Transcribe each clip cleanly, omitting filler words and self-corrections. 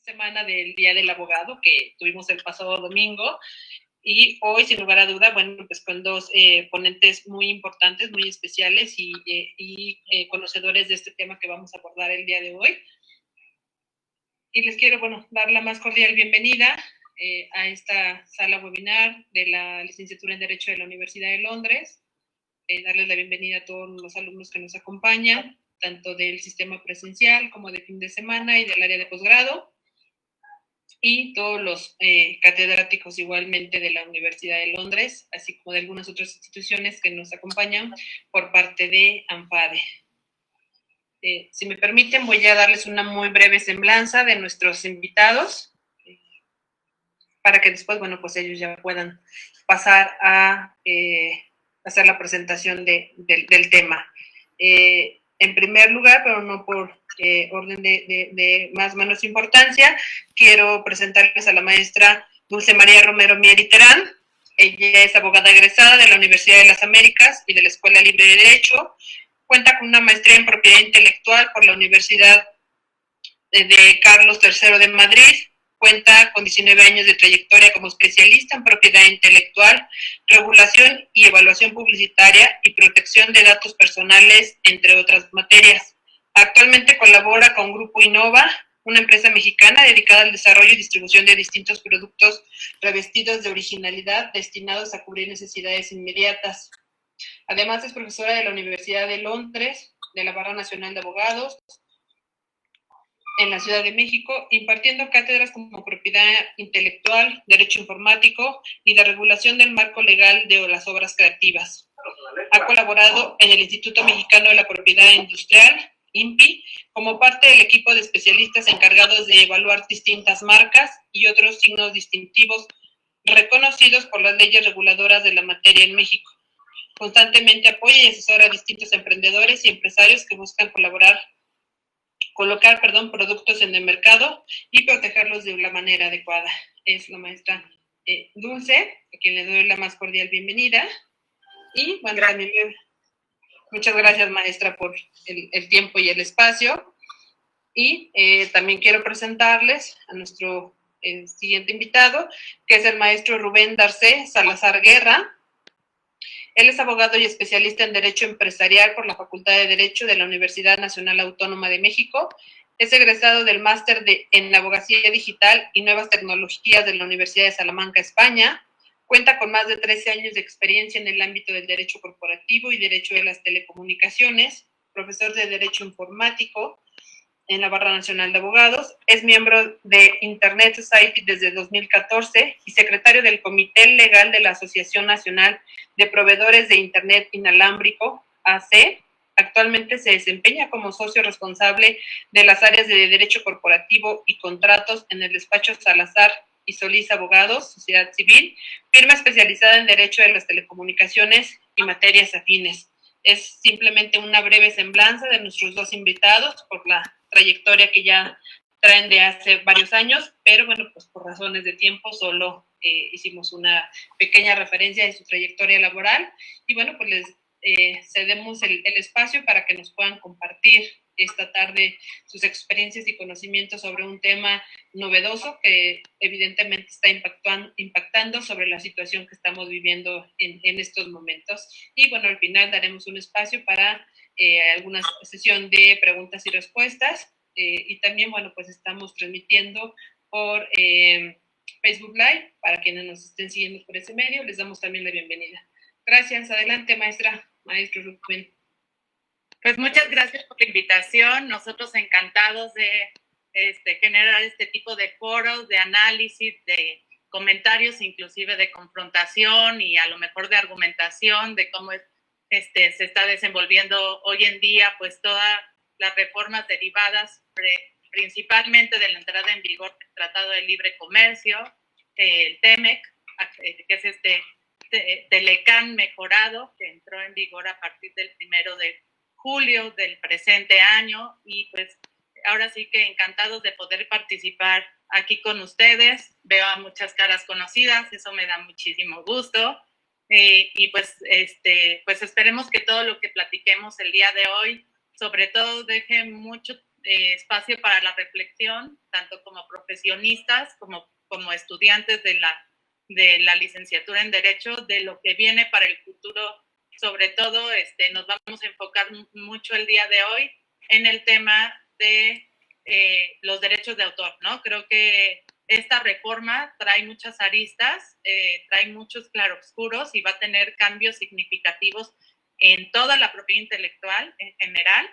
semana del Día del Abogado que tuvimos el pasado domingo y hoy, sin lugar a duda, bueno, pues con dos ponentes muy importantes, muy especiales y conocedores de este tema que vamos a abordar el día de hoy. Y les quiero, bueno, dar la más cordial bienvenida a esta sala webinar de la Licenciatura en Derecho de la Universidad de Londres. Darles la bienvenida a todos los alumnos que nos acompañan, tanto del sistema presencial como de fin de semana y del área de posgrado, y todos los catedráticos igualmente de la Universidad de Londres, así como de algunas otras instituciones que nos acompañan por parte de ANFADE. Si me permiten, voy a darles una muy breve semblanza de nuestros invitados, para que después, bueno, pues ellos ya puedan pasar a hacer la presentación del tema. En primer lugar, pero no por orden de más o menos importancia, quiero presentarles a la maestra Dulce María Romero Mieri Terán. Ella es abogada egresada de la Universidad de las Américas y de la Escuela Libre de Derecho. Cuenta con una maestría en propiedad intelectual por la Universidad de Carlos III de Madrid. Cuenta con 19 años de trayectoria como especialista en propiedad intelectual, regulación y evaluación publicitaria y protección de datos personales, entre otras materias. Actualmente colabora con Grupo Innova, una empresa mexicana dedicada al desarrollo y distribución de distintos productos revestidos de originalidad destinados a cubrir necesidades inmediatas. Además, es profesora de la Universidad de Londres, de la Barra Nacional de Abogados, en la Ciudad de México, impartiendo cátedras como propiedad intelectual, derecho informático y de regulación del marco legal de las obras creativas. Ha colaborado en el Instituto Mexicano de la Propiedad Industrial, INPI, como parte del equipo de especialistas encargados de evaluar distintas marcas y otros signos distintivos reconocidos por las leyes reguladoras de la materia en México. Constantemente apoya y asesora a distintos emprendedores y empresarios que buscan colocar productos en el mercado y protegerlos de la manera adecuada. Es la maestra Dulce, a quien le doy la más cordial bienvenida. Y bueno, también muchas gracias, maestra, por el tiempo y el espacio. Y también quiero presentarles a nuestro siguiente invitado, que es el maestro Rubén Darcé Salazar Guerra. Él es abogado y especialista en Derecho Empresarial por la Facultad de Derecho de la Universidad Nacional Autónoma de México. Es egresado del máster en Abogacía Digital y Nuevas Tecnologías de la Universidad de Salamanca, España. Cuenta con más de 13 años de experiencia en el ámbito del derecho corporativo y derecho de las telecomunicaciones. Profesor de Derecho Informático en la Barra Nacional de Abogados, es miembro de Internet Society desde 2014 y secretario del Comité Legal de la Asociación Nacional de Proveedores de Internet Inalámbrico, AC. Actualmente se desempeña como socio responsable de las áreas de Derecho Corporativo y Contratos en el despacho Salazar y Solís Abogados, Sociedad Civil, firma especializada en Derecho de las Telecomunicaciones y materias afines. Es simplemente una breve semblanza de nuestros dos invitados por la trayectoria que ya traen de hace varios años, pero bueno, pues por razones de tiempo solo hicimos una pequeña referencia de su trayectoria laboral y bueno, pues les cedemos el espacio para que nos puedan compartir esta tarde sus experiencias y conocimientos sobre un tema novedoso que evidentemente está impactando sobre la situación que estamos viviendo en estos momentos. Y bueno, al final daremos un espacio para alguna sesión de preguntas y respuestas y también, bueno, pues estamos transmitiendo por Facebook Live para quienes nos estén siguiendo por ese medio. Les damos también la bienvenida. Gracias. Adelante, maestro Rubén. Pues muchas gracias por la invitación. Nosotros encantados de generar este tipo de foros, de análisis, de comentarios, inclusive de confrontación y a lo mejor de argumentación de cómo se está desenvolviendo hoy en día pues todas las reformas derivadas principalmente de la entrada en vigor del Tratado de Libre Comercio, el TEMEC, que es Telecán mejorado, que entró en vigor a partir del 1 de julio del presente año y pues ahora sí que encantados de poder participar aquí con ustedes. Veo a muchas caras conocidas, eso me da muchísimo gusto y pues esperemos que todo lo que platiquemos el día de hoy sobre todo deje mucho espacio para la reflexión, tanto como profesionistas como estudiantes de la licenciatura en Derecho, de lo que viene para el futuro. Sobre todo, nos vamos a enfocar mucho el día de hoy en el tema de los derechos de autor, ¿no? Creo que esta reforma trae muchas aristas, trae muchos claroscuros y va a tener cambios significativos en toda la propiedad intelectual en general,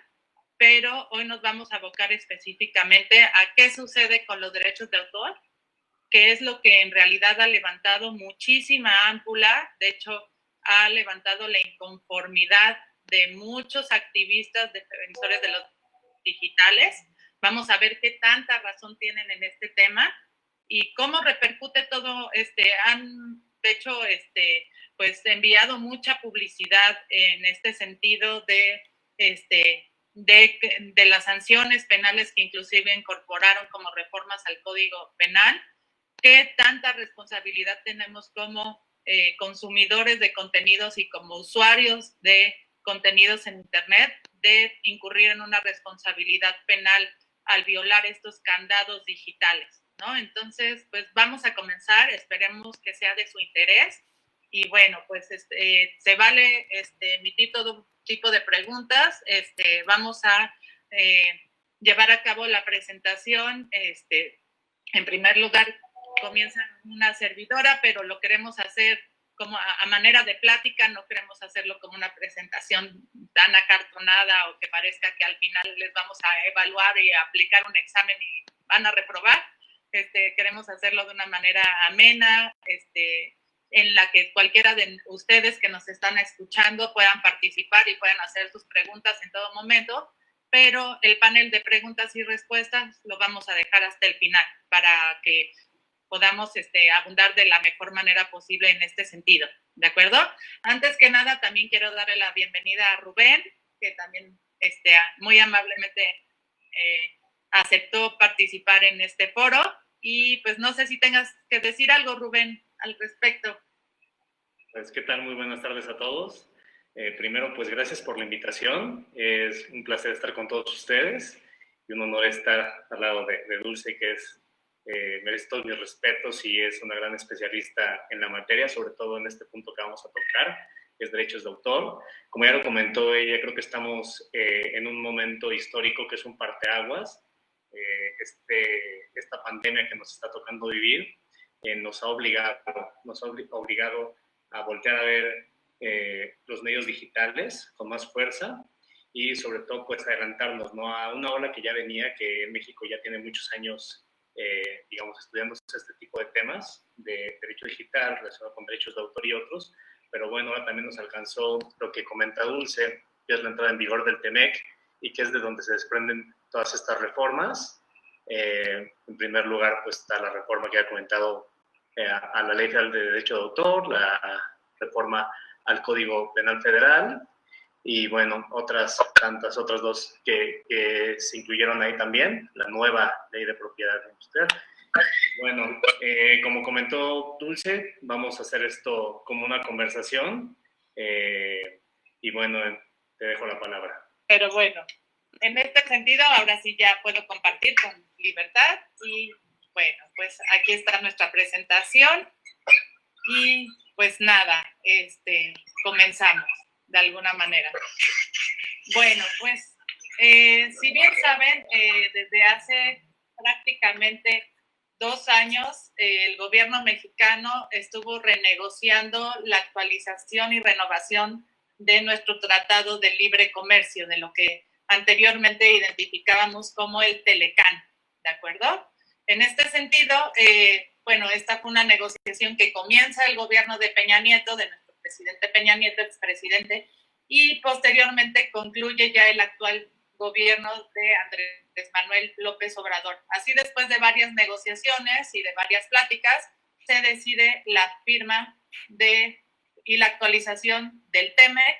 pero hoy nos vamos a abocar específicamente a qué sucede con los derechos de autor, que es lo que en realidad ha levantado muchísima ámpula. De hecho, ha levantado la inconformidad de muchos activistas, defensores de los digitales. Vamos a ver qué tanta razón tienen en este tema y cómo repercute todo. Han, de hecho, pues enviado mucha publicidad en este sentido de las sanciones penales que inclusive incorporaron como reformas al Código Penal. ¿Qué tanta responsabilidad tenemos como consumidores de contenidos y como usuarios de contenidos en Internet de incurrir en una responsabilidad penal al violar estos candados digitales, ¿no? Entonces, pues vamos a comenzar, esperemos que sea de su interés y bueno, pues se vale emitir todo tipo de preguntas. Vamos a llevar a cabo la presentación. En primer lugar, comienza una servidora, pero lo queremos hacer como a manera de plática, no queremos hacerlo como una presentación tan acartonada o que parezca que al final les vamos a evaluar y a aplicar un examen y van a reprobar. Queremos hacerlo de una manera amena, en la que cualquiera de ustedes que nos están escuchando puedan participar y puedan hacer sus preguntas en todo momento, pero el panel de preguntas y respuestas lo vamos a dejar hasta el final para que podamos abundar de la mejor manera posible en este sentido, ¿de acuerdo? Antes que nada, también quiero darle la bienvenida a Rubén, que también muy amablemente aceptó participar en este foro, y pues no sé si tengas que decir algo, Rubén, al respecto. Pues, ¿qué tal? Muy buenas tardes a todos. Primero, pues gracias por la invitación. Es un placer estar con todos ustedes y un honor estar al lado de Dulce, que merece todos mis respetos y es una gran especialista en la materia, sobre todo en este punto que vamos a tocar, que es derechos de autor. Como ya lo comentó ella, creo que estamos en un momento histórico que es un parteaguas. Esta pandemia que nos está tocando vivir nos ha obligado a voltear a ver los medios digitales con más fuerza y sobre todo pues adelantarnos, ¿no?, a una ola que ya venía, que en México ya tiene muchos años digamos estudiando este tipo de temas de derecho digital relacionado con derechos de autor y otros, pero bueno, ahora también nos alcanzó lo que comenta Dulce, que es la entrada en vigor del TEMEC y que es de donde se desprenden todas estas reformas. En primer lugar pues está la reforma que ha comentado a la Ley Federal de Derecho de Autor, la reforma al Código Penal Federal y, bueno, otras dos que se incluyeron ahí también, la nueva Ley de Propiedad Industrial. Bueno, como comentó Dulce, vamos a hacer esto como una conversación y, bueno, te dejo la palabra. Pero bueno, en este sentido, ahora sí ya puedo compartir con libertad y bueno, pues aquí está nuestra presentación y pues nada, comenzamos de alguna manera. Bueno, pues si bien saben, desde hace prácticamente 2 años el gobierno mexicano estuvo renegociando la actualización y renovación de nuestro Tratado de Libre Comercio, de lo que anteriormente identificábamos como el Telecán, ¿de acuerdo? En este sentido, bueno, esta fue una negociación que comienza el gobierno de Peña Nieto, de nuestro presidente Peña Nieto, expresidente, y posteriormente concluye ya el actual gobierno de Andrés Manuel López Obrador. Así, después de varias negociaciones y de varias pláticas, se decide la firma y la actualización del TEMEC,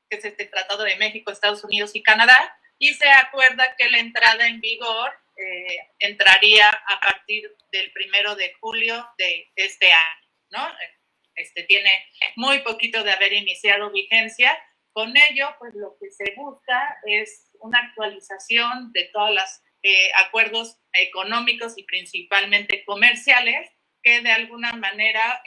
que es este Tratado de México, Estados Unidos y Canadá, y se acuerda que la entrada en vigor entraría a partir del 1 de julio de este año, ¿no? Tiene muy poquito de haber iniciado vigencia. Con ello, pues lo que se busca es una actualización de todos los acuerdos económicos y principalmente comerciales que de alguna manera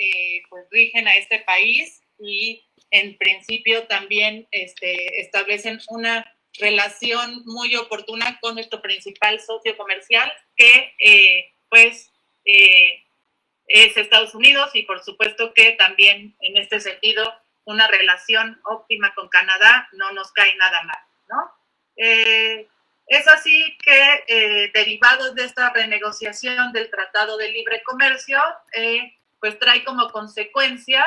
pues rigen a este país y en principio también establecen una relación muy oportuna con nuestro principal socio comercial, que es Estados Unidos, y por supuesto que también en este sentido una relación óptima con Canadá no nos cae nada mal, ¿no? Es así que derivados de esta renegociación del Tratado de Libre Comercio, pues trae como consecuencia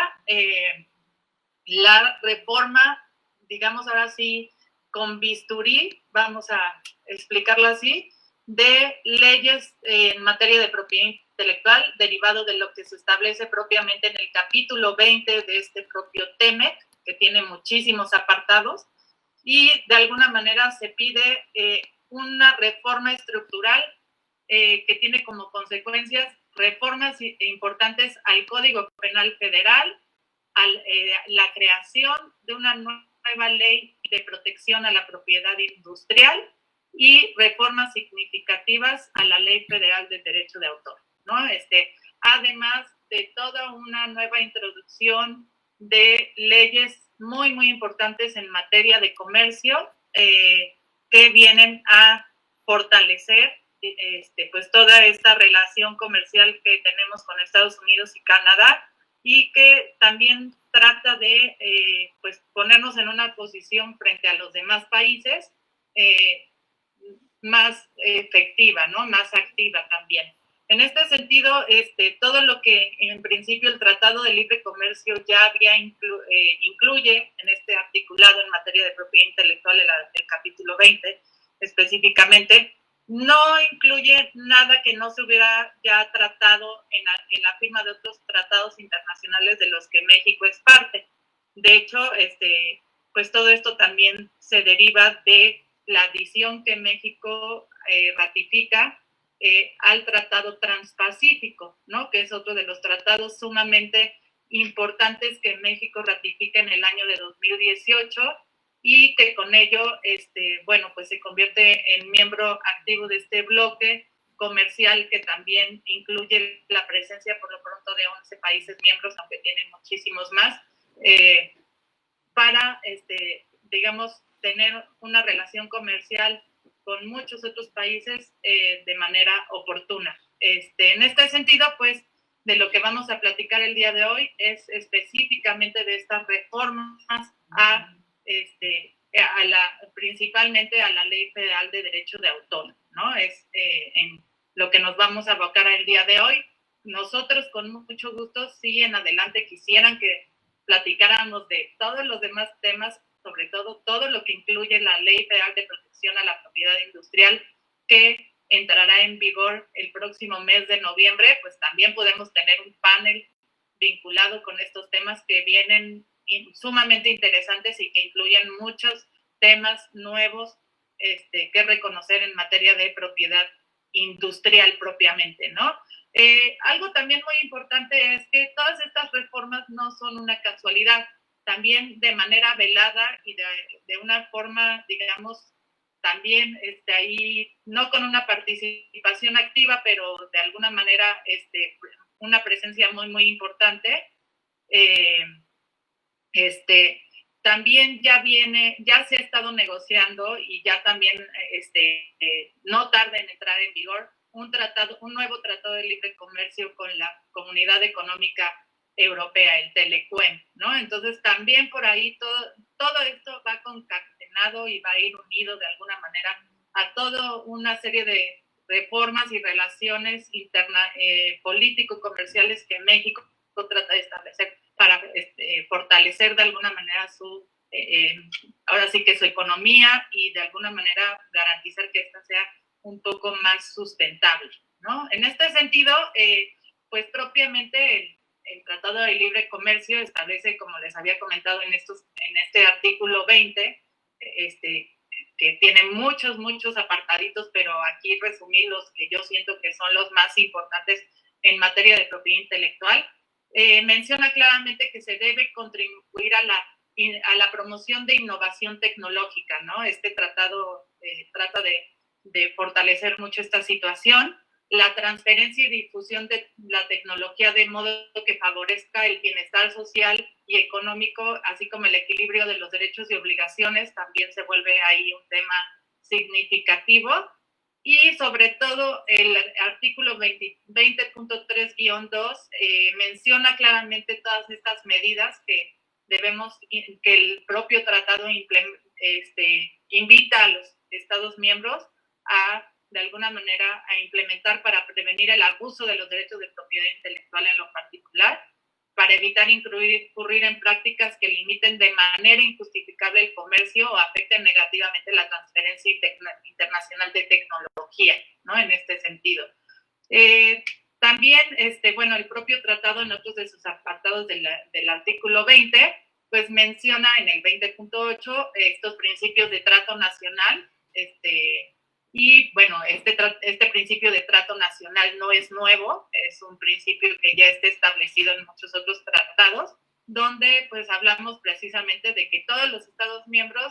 la reforma, digamos ahora sí, con bisturí, vamos a explicarlo así, de leyes en materia de propiedad intelectual, derivado de lo que se establece propiamente en el capítulo 20 de este propio TEMEC, que tiene muchísimos apartados, y de alguna manera se pide una reforma estructural que tiene como consecuencias reformas importantes al Código Penal Federal, la creación de una nueva ley de protección a la propiedad industrial y reformas significativas a la Ley Federal del Derecho de Autor, ¿no? Además de toda una nueva introducción de leyes muy, muy importantes en materia de comercio que vienen a fortalecer pues toda esta relación comercial que tenemos con Estados Unidos y Canadá, y que también trata de pues ponernos en una posición frente a los demás países más efectiva, ¿no? Más activa también. En este sentido, todo lo que en principio el Tratado de Libre Comercio ya había incluye en este articulado en materia de propiedad intelectual, el capítulo 20 específicamente, no incluye nada que no se hubiera ya tratado en la firma de otros tratados internacionales de los que México es parte. De hecho, pues todo esto también se deriva de la adición que México ratifica al Tratado Transpacífico, ¿no? Que es otro de los tratados sumamente importantes que México ratifica en el año de 2018 y que con ello, bueno, pues se convierte en miembro activo de este bloque comercial que también incluye la presencia por lo pronto de 11 países miembros, aunque tienen muchísimos más, para, digamos, tener una relación comercial con muchos otros países de manera oportuna. En este sentido, pues, de lo que vamos a platicar el día de hoy es específicamente de estas reformas principalmente a la Ley Federal de Derecho de Autor, ¿no? Es en lo que nos vamos a abocar el día de hoy. Nosotros con mucho gusto, sí, en adelante quisieran que platicáramos de todos los demás temas, sobre todo lo que incluye la Ley Federal de Protección a la Propiedad Industrial, que entrará en vigor el próximo mes de noviembre. Pues también podemos tener un panel vinculado con estos temas que vienen sumamente interesantes y que incluyen muchos temas nuevos que reconocer en materia de propiedad industrial propiamente, ¿no? Algo también muy importante es que todas estas reformas no son una casualidad, también de manera velada y de una forma, digamos, también ahí, no con una participación activa, pero de alguna manera una presencia muy, muy importante. También ya se ha estado negociando y ya también no tarda en entrar en vigor un nuevo tratado de libre comercio con la Comunidad Económica Europea, el TLECUEM, ¿no? Entonces también por ahí todo esto va concatenado y va a ir unido de alguna manera a toda una serie de reformas y relaciones político-comerciales que México trata de establecer para fortalecer de alguna manera ahora sí que su economía y de alguna manera garantizar que esta sea un poco más sustentable, ¿no? En este sentido, pues propiamente el Tratado de Libre Comercio establece, como les había comentado en este artículo 20, que tiene muchos apartaditos, pero aquí resumí los que yo siento que son los más importantes en materia de propiedad intelectual. Menciona claramente que se debe contribuir a la a la promoción de innovación tecnológica, ¿no? Este tratado trata de fortalecer mucho esta situación, la transferencia y difusión de la tecnología de modo que favorezca el bienestar social y económico, así como el equilibrio de los derechos y obligaciones, también se vuelve ahí un tema significativo. Y sobre todo el artículo 20.3-2 menciona claramente todas estas medidas que el propio tratado invita a los Estados miembros a, de alguna manera, a implementar para prevenir el abuso de los derechos de propiedad intelectual en lo particular, para evitar incurrir en prácticas que limiten de manera injustificable el comercio o afecten negativamente la transferencia internacional de tecnología, ¿no? En este sentido. También, bueno, el propio tratado en otros de sus apartados del artículo 20, pues menciona en el 20.8 estos principios de trato nacional, y bueno, este principio de trato nacional no es nuevo, es un principio que ya está establecido en muchos otros tratados, donde pues hablamos precisamente de que todos los Estados miembros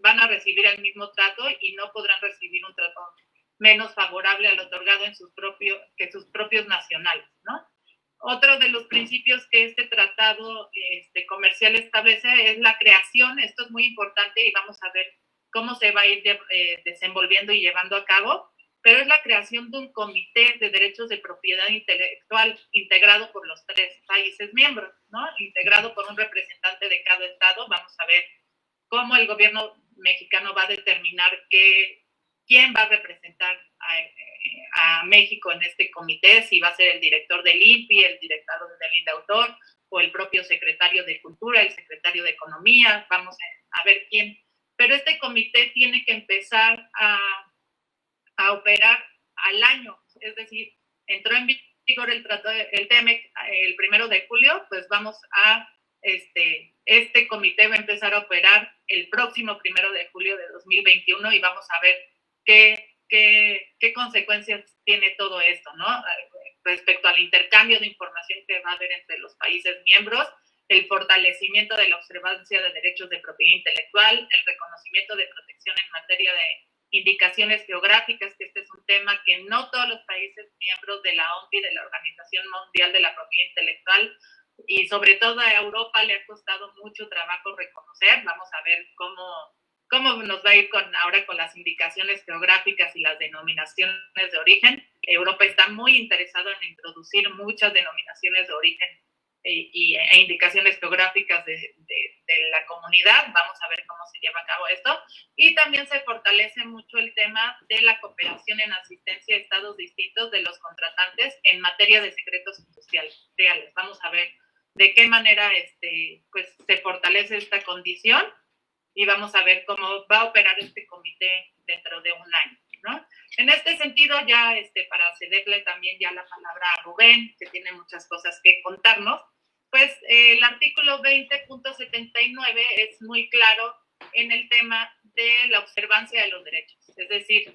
van a recibir el mismo trato y no podrán recibir un trato menos favorable al otorgado que sus propios nacionales, ¿no? Otro de los principios que este tratado comercial establece es la creación, esto es muy importante y vamos a ver cómo se va a ir desenvolviendo y llevando a cabo, pero es la creación de un comité de derechos de propiedad intelectual integrado por los 3 países miembros, ¿no? Integrado por un representante de cada estado. Vamos a ver cómo el gobierno mexicano va a determinar quién va a representar a México en este comité, si va a ser el director del INPI, el director del INDAUTOR o el propio secretario de Cultura, el secretario de Economía. Vamos a ver quién. Pero este comité tiene que empezar a operar al año, es decir, entró en vigor el TEMEC el 1 de julio, pues vamos a, este comité va a empezar a operar el próximo 1 de julio de 2021 y vamos a ver qué consecuencias tiene todo esto, ¿no? Respecto al intercambio de información que va a haber entre los países miembros, el fortalecimiento de la observancia de derechos de propiedad intelectual, el reconocimiento de protección en materia de indicaciones geográficas, que este es un tema que no todos los países miembros de la OMPI, de la Organización Mundial de la Propiedad Intelectual, y sobre todo a Europa le ha costado mucho trabajo reconocer. Vamos a ver cómo nos va a ir ahora con las indicaciones geográficas y las denominaciones de origen. Europa está muy interesado en introducir muchas denominaciones de origen e indicaciones geográficas de la comunidad. Vamos a ver cómo se lleva a cabo esto. Y también se fortalece mucho el tema de la cooperación en asistencia a estados distintos de los contratantes en materia de secretos industriales. Vamos a ver de qué manera pues, se fortalece esta condición y vamos a ver cómo va a operar este comité dentro de un año, ¿no? En este sentido, ya para cederle también ya la palabra a Rubén, que tiene muchas cosas que contarnos, pues el artículo 20.79 es muy claro en el tema de la observancia de los derechos, es decir,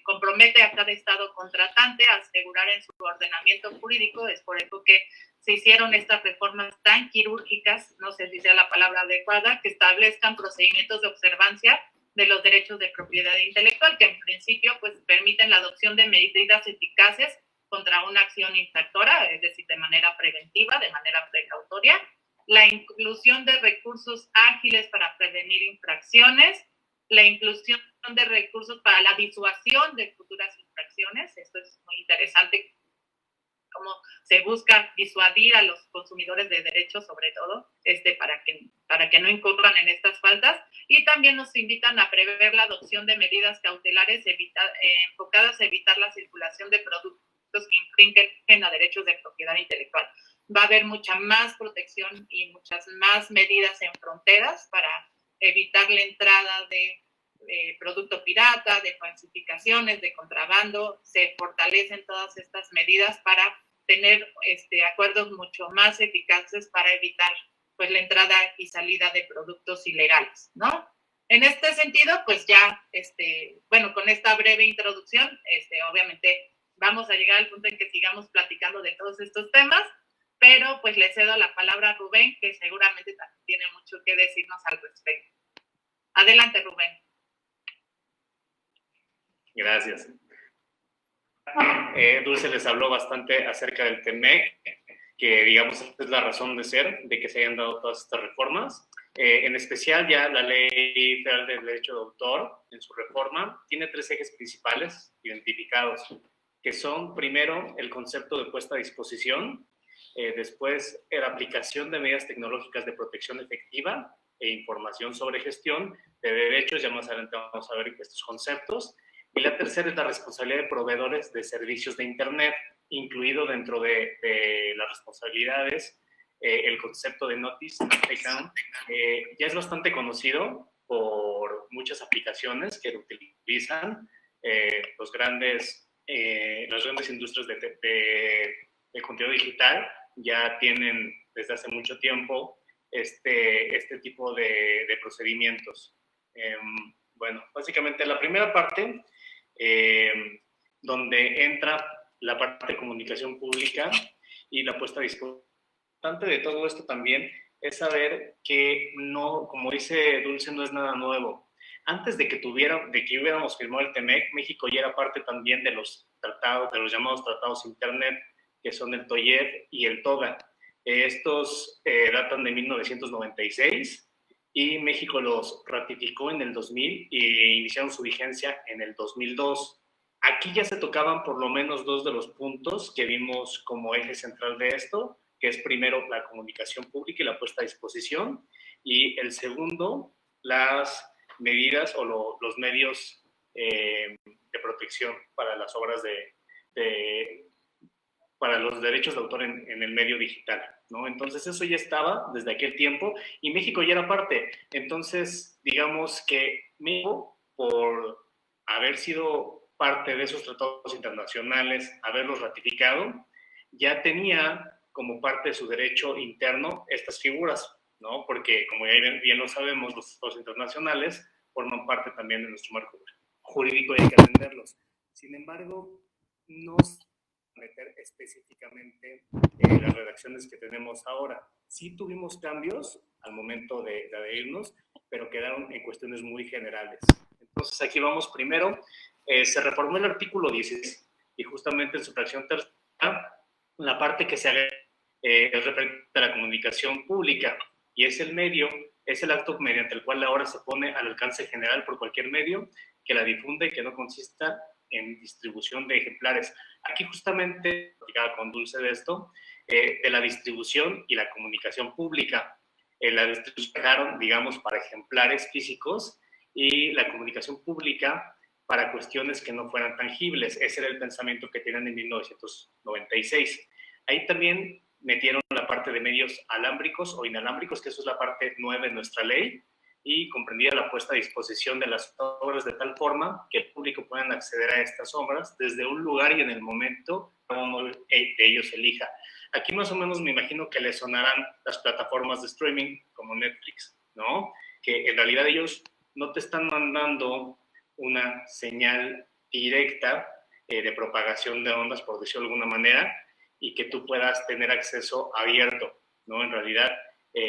compromete a cada estado contratante a asegurar en su ordenamiento jurídico. Es por eso que se hicieron estas reformas tan quirúrgicas, no sé si sea la palabra adecuada, que establezcan procedimientos de observancia de los derechos de propiedad intelectual, que en principio pues permiten la adopción de medidas eficaces contra una acción infractora, es decir, de manera preventiva, de manera precautoria, la inclusión de recursos ágiles para prevenir infracciones, la inclusión de recursos para la disuasión de futuras infracciones. Esto es muy interesante, cómo se busca disuadir a los consumidores de derechos, sobre todo, para que no incurran en estas faltas. Y también nos invitan a prever la adopción de medidas cautelares enfocadas a evitar la circulación de productos que infringen a derechos de propiedad intelectual. Va a haber mucha más protección y muchas más medidas en fronteras para evitar la entrada de producto pirata, de falsificaciones, de contrabando. Se fortalecen todas estas medidas para tener acuerdos mucho más eficaces para evitar pues la entrada y salida de productos ilegales, ¿no? En este sentido, pues ya, bueno, con esta breve introducción, obviamente vamos a llegar al punto en que sigamos platicando de todos estos temas, pero pues le cedo la palabra a Rubén, que seguramente también tiene mucho que decirnos al respecto. Adelante, Rubén. Gracias. Dulce les habló bastante acerca del TEMEC, que digamos es la razón de ser de que se hayan dado todas estas reformas. En especial ya la Ley Federal del Derecho de Autor, en su reforma, tiene 3 ejes principales identificados, que son, primero, el concepto de puesta a disposición, después, la aplicación de medidas tecnológicas de protección efectiva e información sobre gestión de derechos, ya más adelante vamos a ver estos conceptos, y la tercera es la responsabilidad de proveedores de servicios de Internet, incluido dentro de las responsabilidades el concepto de Notice Account. Ya es bastante conocido por muchas aplicaciones que lo utilizan las grandes industrias de contenido digital ya tienen desde hace mucho tiempo este tipo de procedimientos. Bueno, básicamente la primera parte, donde entra la parte de comunicación pública y la puesta a disposición. Lo importante de todo esto también es saber que no, como dice Dulce, no es nada nuevo. Antes de que hubiéramos firmado el TEMEC, México ya era parte también de los tratados, de los llamados tratados Internet, que son el TOIEF y el TOGA. Estos datan de 1996 y México los ratificó en el 2000 e iniciaron su vigencia en el 2002. Aquí ya se tocaban por lo menos 2 de los puntos que vimos como eje central de esto, que es primero la comunicación pública y la puesta a disposición, y el segundo, las medidas o los medios de protección para las obras para los derechos de autor en el medio digital, ¿no? Entonces eso ya estaba desde aquel tiempo y México ya era parte. Entonces, digamos que México, por haber sido parte de esos tratados internacionales, haberlos ratificado, ya tenía como parte de su derecho interno estas figuras, ¿no? Porque, como ya bien lo sabemos, los tratados internacionales forman parte también de nuestro marco jurídico y hay que atenderlos. Sin embargo, no meter específicamente las redacciones que tenemos ahora. Sí tuvimos cambios al momento de adherirnos, pero quedaron en cuestiones muy generales. Entonces, aquí vamos primero. Se reformó el artículo 16 y justamente en su fracción tercera, la parte que se haga es referente a la comunicación pública y es el acto mediante el cual la obra se pone al alcance general por cualquier medio que la difunda y que no consista en distribución de ejemplares. Aquí justamente, platicaba con Dulce de esto, de la distribución y la comunicación pública. La distribución, digamos, para ejemplares físicos y la comunicación pública para cuestiones que no fueran tangibles. Ese era el pensamiento que tenían en 1996. Ahí también metieron la parte de medios alámbricos o inalámbricos, que eso es la parte nueva de nuestra ley, y comprendía la puesta a disposición de las obras de tal forma que el público pueda acceder a estas obras desde un lugar y en el momento que uno de ellos elija. Aquí más o menos me imagino que les sonarán las plataformas de streaming como Netflix, ¿no? Que en realidad ellos no te están mandando una señal directa de propagación de ondas, por decirlo de alguna manera, y que tú puedas tener acceso abierto, ¿no? En realidad,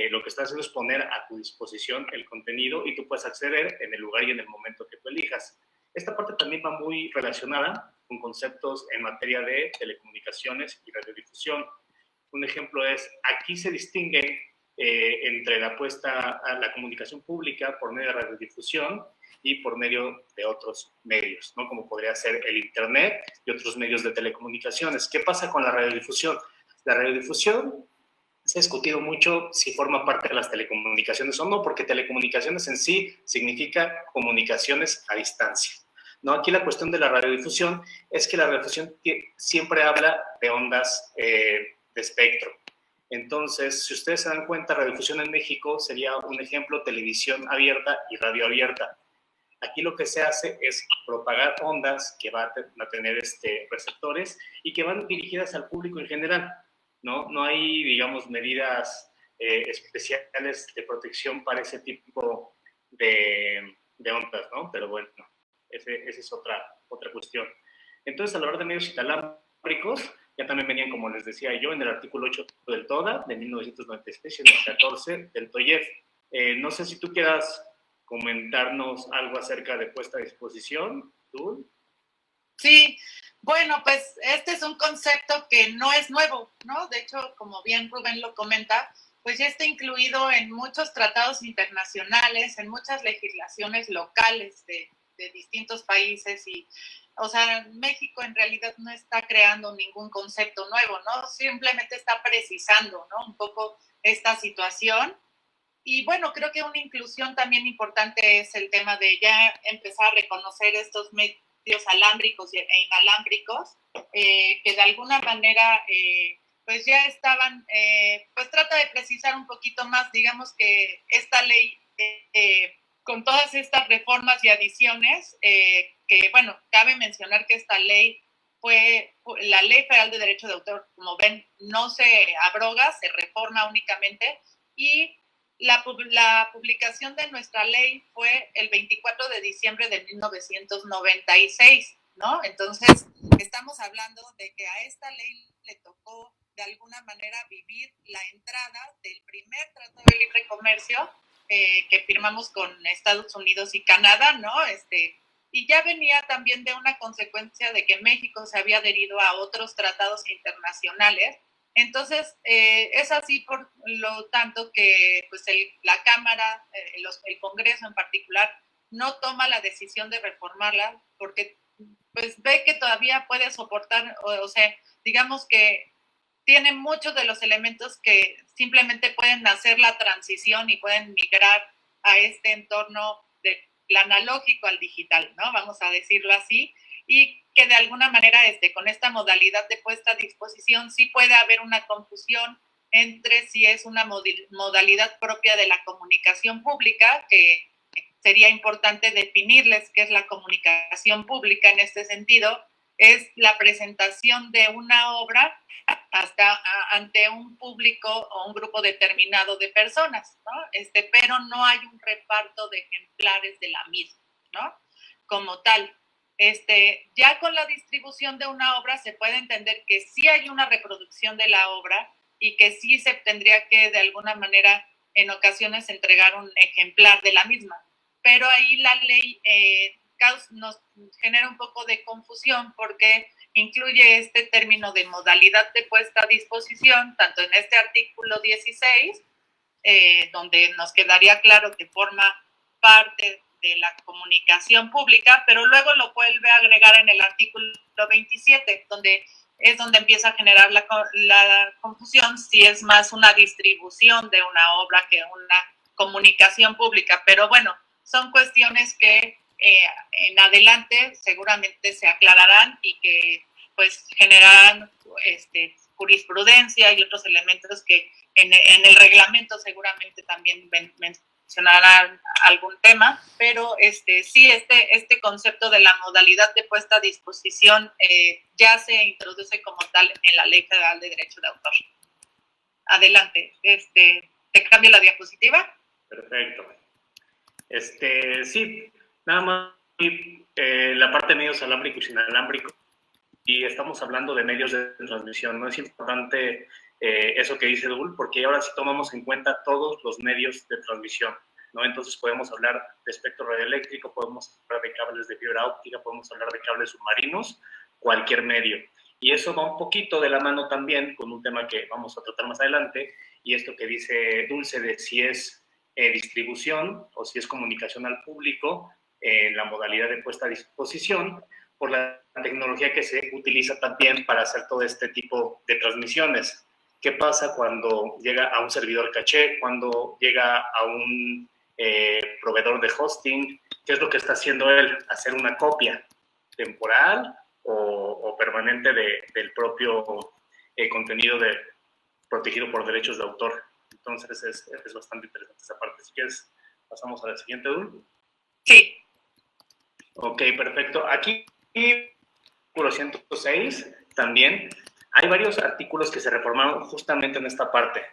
lo que estás haciendo es poner a tu disposición el contenido y tú puedes acceder en el lugar y en el momento que tú elijas. Esta parte también va muy relacionada con conceptos en materia de telecomunicaciones y radiodifusión. Un ejemplo es, aquí se distingue entre la puesta a la comunicación pública por medio de radiodifusión y por medio de otros medios, ¿no? Como podría ser el Internet y otros medios de telecomunicaciones. ¿Qué pasa con la radiodifusión? La radiodifusión se ha discutido mucho si forma parte de las telecomunicaciones o no, porque telecomunicaciones en sí significa comunicaciones a distancia, ¿no? Aquí la cuestión de la radiodifusión es que la radiodifusión siempre habla de ondas de espectro. Entonces, si ustedes se dan cuenta, radiodifusión en México sería un ejemplo, televisión abierta y radio abierta. Aquí lo que se hace es propagar ondas que van a tener receptores y que van dirigidas al público en general, ¿no? No hay, digamos, medidas especiales de protección para ese tipo de ondas, ¿no? Pero bueno, esa es otra cuestión. Entonces, a la hora de medios inalámbricos, ya también venían, como les decía yo, en el artículo 8 del TODA de 1996 y en el 14 del TOYEF. No sé si tú quieras comentarnos algo acerca de puesta a disposición, Dul. Sí, bueno, pues este es un concepto que no es nuevo, ¿no? De hecho, como bien Rubén lo comenta, pues ya está incluido en muchos tratados internacionales, en muchas legislaciones locales de distintos países y, o sea, México en realidad no está creando ningún concepto nuevo, ¿no? Simplemente está precisando, ¿no? Un poco esta situación. Y bueno, creo que una inclusión también importante es el tema de ya empezar a reconocer estos medios alámbricos e inalámbricos, que de alguna manera pues ya estaban, pues trata de precisar un poquito más, digamos que esta ley, con todas estas reformas y adiciones, que bueno, cabe mencionar que esta ley fue la Ley Federal de Derecho de Autor, como ven, no se abroga, se reforma únicamente, y la publicación de nuestra ley fue el 24 de diciembre de 1996, ¿no? Entonces, estamos hablando de que a esta ley le tocó de alguna manera vivir la entrada del primer Tratado de Libre Comercio que firmamos con Estados Unidos y Canadá, ¿no? Y ya venía también de una consecuencia de que México se había adherido a otros tratados internacionales. Entonces, es así por lo tanto que pues la Cámara, el Congreso en particular, no toma la decisión de reformarla porque pues ve que todavía puede soportar, o sea, digamos que tiene muchos de los elementos que simplemente pueden hacer la transición y pueden migrar a este entorno del analógico al digital, ¿no? Vamos a decirlo así. Y que de alguna manera con esta modalidad de puesta a disposición sí puede haber una confusión entre si es una modalidad propia de la comunicación pública, que sería importante definirles qué es la comunicación pública en este sentido, es la presentación de una obra ante un público o un grupo determinado de personas, ¿no? Pero no hay un reparto de ejemplares de la misma, ¿no? Como tal. Ya con la distribución de una obra se puede entender que sí hay una reproducción de la obra y que sí se tendría que de alguna manera en ocasiones entregar un ejemplar de la misma. Pero ahí la ley nos genera un poco de confusión porque incluye este término de modalidad de puesta a disposición, tanto en este artículo 16, donde nos quedaría claro que forma parte de la comunicación pública, pero luego lo vuelve a agregar en el artículo 27, donde es donde empieza a generar la confusión si es más una distribución de una obra que una comunicación pública. Pero bueno, son cuestiones que en adelante seguramente se aclararán y que pues generarán jurisprudencia y otros elementos que en el reglamento seguramente también mencionarán algún tema, pero sí, este concepto de la modalidad de puesta a disposición ya se introduce como tal en la Ley Federal de Derecho de Autor. Adelante, ¿te cambio la diapositiva? Perfecto. Sí, nada más la parte de medios alámbricos y inalámbricos, y estamos hablando de medios de transmisión, ¿no? Es importante eso que dice Dul, porque ahora sí tomamos en cuenta todos los medios de transmisión, ¿no? Entonces podemos hablar de espectro radioeléctrico, podemos hablar de cables de fibra óptica, podemos hablar de cables submarinos, cualquier medio. Y eso va un poquito de la mano también con un tema que vamos a tratar más adelante, y esto que dice Dulce de si es distribución o si es comunicación al público, la modalidad de puesta a disposición, por la tecnología que se utiliza también para hacer todo este tipo de transmisiones. ¿Qué pasa cuando llega a un servidor caché, cuando llega a un proveedor de hosting? ¿Qué es lo que está haciendo él? Hacer una copia temporal o permanente del propio contenido protegido por derechos de autor. Entonces es bastante interesante esa parte. Si quieres, pasamos a la siguiente, Dul. Sí. Ok, perfecto. Aquí, artículo 106, también hay varios artículos que se reformaron justamente en esta parte.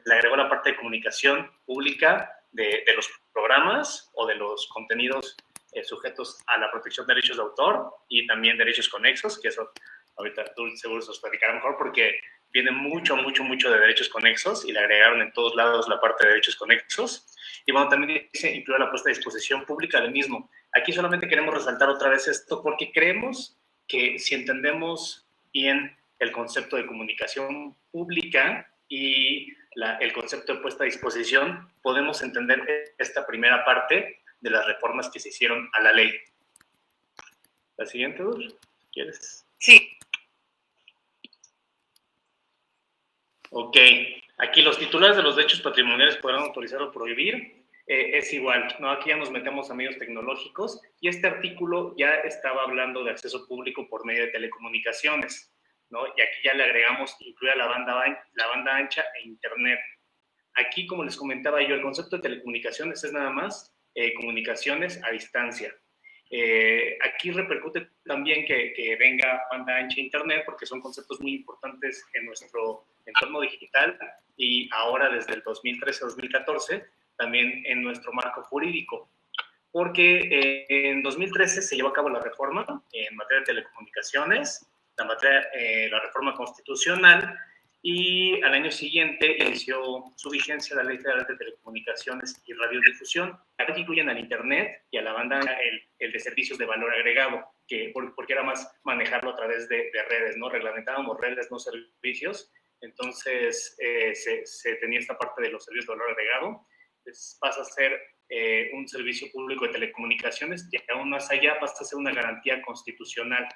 Le agregó la parte de comunicación pública de los programas o de los contenidos sujetos a la protección de derechos de autor y también derechos conexos, que eso ahorita tú seguro se os platicará mejor porque viene mucho de derechos conexos y le agregaron en todos lados la parte de derechos conexos. Y bueno, también dice incluir la puesta a disposición pública del mismo. Aquí solamente queremos resaltar otra vez esto porque creemos que si entendemos bien el concepto de comunicación pública y el concepto de puesta a disposición, podemos entender esta primera parte de las reformas que se hicieron a la ley. La siguiente, ¿quieres? Sí. Ok, aquí los titulares de los derechos patrimoniales podrán autorizar o prohibir. Es igual, ¿no? Aquí ya nos metemos a medios tecnológicos y este artículo ya estaba hablando de acceso público por medio de telecomunicaciones, ¿no? Y aquí ya le agregamos incluida la banda ancha e internet. Aquí, como les comentaba yo, el concepto de telecomunicaciones es nada más comunicaciones a distancia. Aquí repercute también que venga banda ancha e internet porque son conceptos muy importantes en nuestro entorno digital y ahora desde el 2013-2014 también en nuestro marco jurídico. Porque en 2013 se llevó a cabo la reforma en materia de telecomunicaciones, la reforma constitucional, y al año siguiente inició su vigencia la Ley Federal de Telecomunicaciones y Radiodifusión, que incluyen al Internet y a la banda el de servicios de valor agregado, porque era más manejarlo a través de redes, ¿no? Reglamentábamos redes, no servicios, entonces se tenía esta parte de los servicios de valor agregado, pues pasa a ser un servicio público de telecomunicaciones y aún más allá pasa a ser una garantía constitucional,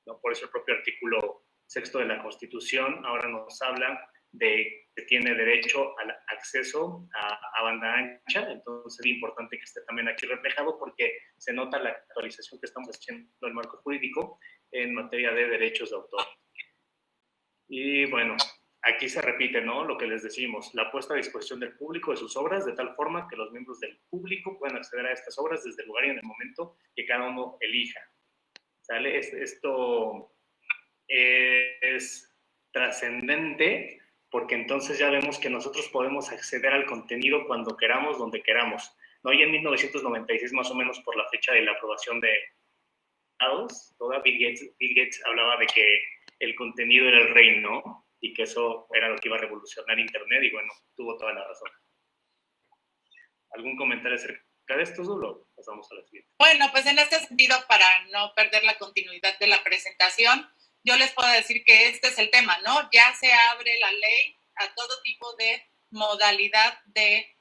¿no? Por eso el propio artículo 6 de la Constitución ahora nos habla de que tiene derecho al acceso a banda ancha, entonces es importante que esté también aquí reflejado porque se nota la actualización que estamos haciendo del marco jurídico en materia de derechos de autor. Y bueno, aquí se repite, ¿no? Lo que les decimos, la puesta a disposición del público de sus obras de tal forma que los miembros del público puedan acceder a estas obras desde el lugar y en el momento que cada uno elija. ¿Sale? Esto es trascendente porque entonces ya vemos que nosotros podemos acceder al contenido cuando queramos, donde queramos, ¿no? Y en 1996 más o menos por la fecha de la aprobación de toda Bill Gates hablaba de que el contenido era el rey, ¿no? Y que eso era lo que iba a revolucionar Internet y bueno, tuvo toda la razón. ¿Algún comentario acerca de esto, Zulo? Pasamos a la siguiente. Bueno, pues en este sentido, para no perder la continuidad de la presentación, yo les puedo decir que este es el tema, ¿no? Ya se abre la ley a todo tipo de modalidad de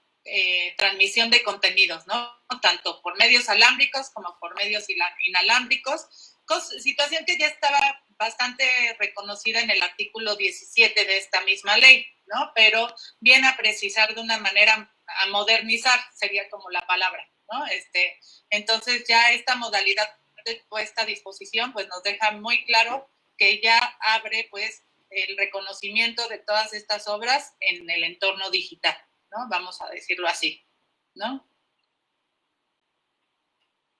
transmisión de contenidos, ¿no? Tanto por medios alámbricos como por medios inalámbricos, situación que ya estaba bastante reconocida en el artículo 17 de esta misma ley, ¿no? Pero viene a precisar de una manera, a modernizar, sería como la palabra, ¿no? Entonces ya esta modalidad de puesta a disposición pues nos deja muy claro que ya abre pues el reconocimiento de todas estas obras en el entorno digital, ¿no? Vamos a decirlo así, ¿no?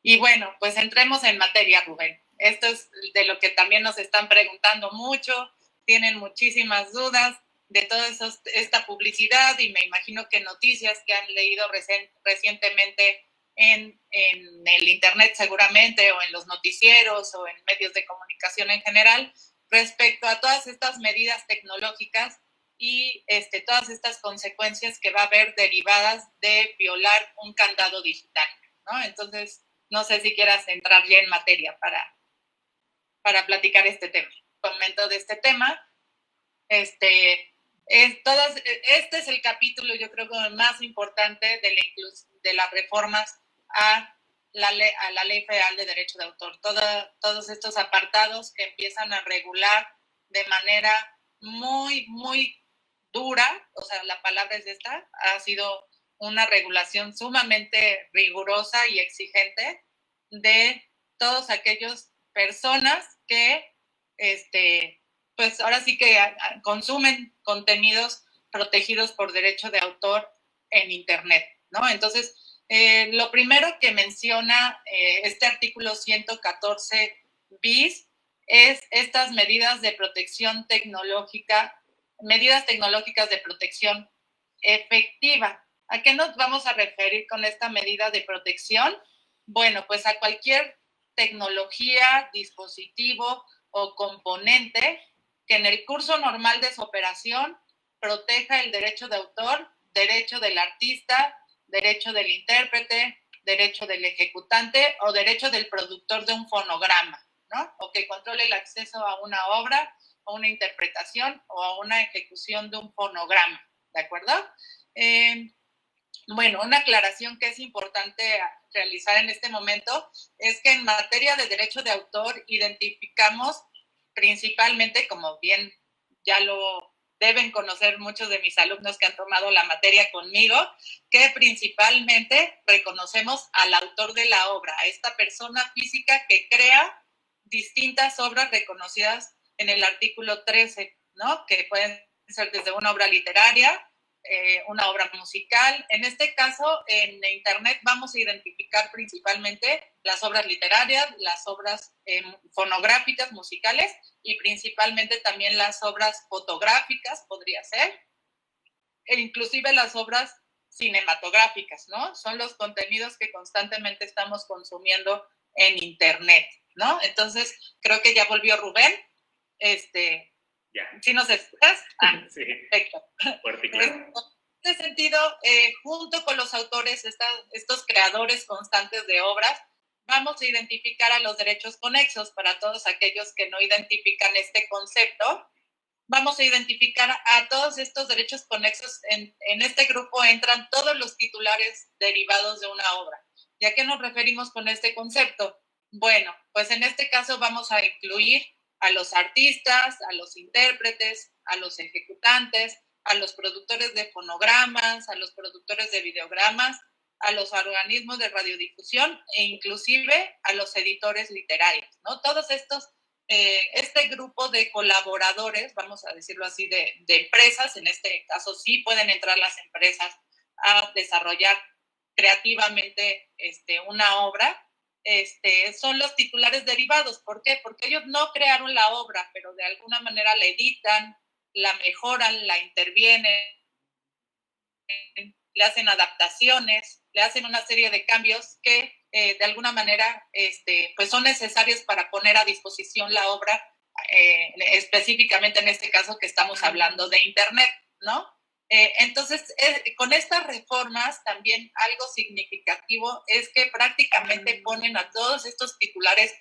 Y bueno, pues entremos en materia, Rubén. Esto es de lo que también nos están preguntando mucho, tienen muchísimas dudas de toda esta publicidad y me imagino que noticias que han leído recientemente en el internet seguramente o en los noticieros o en medios de comunicación en general respecto a todas estas medidas tecnológicas y todas estas consecuencias que va a haber derivadas de violar un candado digital, ¿no? Entonces, no sé si quieras entrar ya en materia para platicar este tema. Comento de este tema. Este es el capítulo, yo creo, más importante de las reformas a la Ley Federal de Derecho de Autor. Todos estos apartados que empiezan a regular de manera muy, muy dura, o sea, la palabra es esta, ha sido una regulación sumamente rigurosa y exigente de todos aquellos personas que, pues ahora sí que consumen contenidos protegidos por derecho de autor en Internet, ¿no? Entonces, lo primero que menciona este artículo 114 bis es estas medidas de protección tecnológica, medidas tecnológicas de protección efectiva. ¿A qué nos vamos a referir con esta medida de protección? Bueno, pues a cualquier tecnología, dispositivo o componente que en el curso normal de su operación proteja el derecho de autor, derecho del artista, derecho del intérprete, derecho del ejecutante o derecho del productor de un fonograma, ¿no? O que controle el acceso a una obra, a una interpretación o a una ejecución de un fonograma, ¿de acuerdo? Bueno, una aclaración que es importante realizar en este momento es que en materia de derecho de autor identificamos principalmente, como bien ya lo deben conocer muchos de mis alumnos que han tomado la materia conmigo, que principalmente reconocemos al autor de la obra, a esta persona física que crea distintas obras reconocidas en el artículo 13, ¿no? Que pueden ser desde una obra literaria, una obra musical. En este caso, en Internet vamos a identificar principalmente las obras literarias, las obras fonográficas, musicales, y principalmente también las obras fotográficas, podría ser, e inclusive las obras cinematográficas, ¿no? Son los contenidos que constantemente estamos consumiendo en Internet, ¿no? Entonces, creo que ya volvió Rubén. Ya. ¿Sí nos escuchas? Ah, sí. Perfecto. En este sentido, junto con los autores, estos creadores constantes de obras, vamos a identificar a los derechos conexos. Para todos aquellos que no identifican este concepto, vamos a identificar a todos estos derechos conexos. En este grupo entran todos los titulares derivados de una obra. ¿Y a qué nos referimos con este concepto? Bueno, pues en este caso vamos a incluir a los artistas, a los intérpretes, a los ejecutantes, a los productores de fonogramas, a los productores de videogramas, a los organismos de radiodifusión e inclusive a los editores literarios, ¿no? Todos estos, este grupo de colaboradores, vamos a decirlo así, de empresas, en este caso sí pueden entrar las empresas a desarrollar creativamente una obra, son los titulares derivados. ¿Por qué? Porque ellos no crearon la obra, pero de alguna manera la editan, la mejoran, la intervienen, le hacen adaptaciones, le hacen una serie de cambios que de alguna manera pues son necesarios para poner a disposición la obra, específicamente en este caso que estamos hablando de Internet, ¿no? Entonces, con estas reformas también algo significativo es que prácticamente ponen a todos estos titulares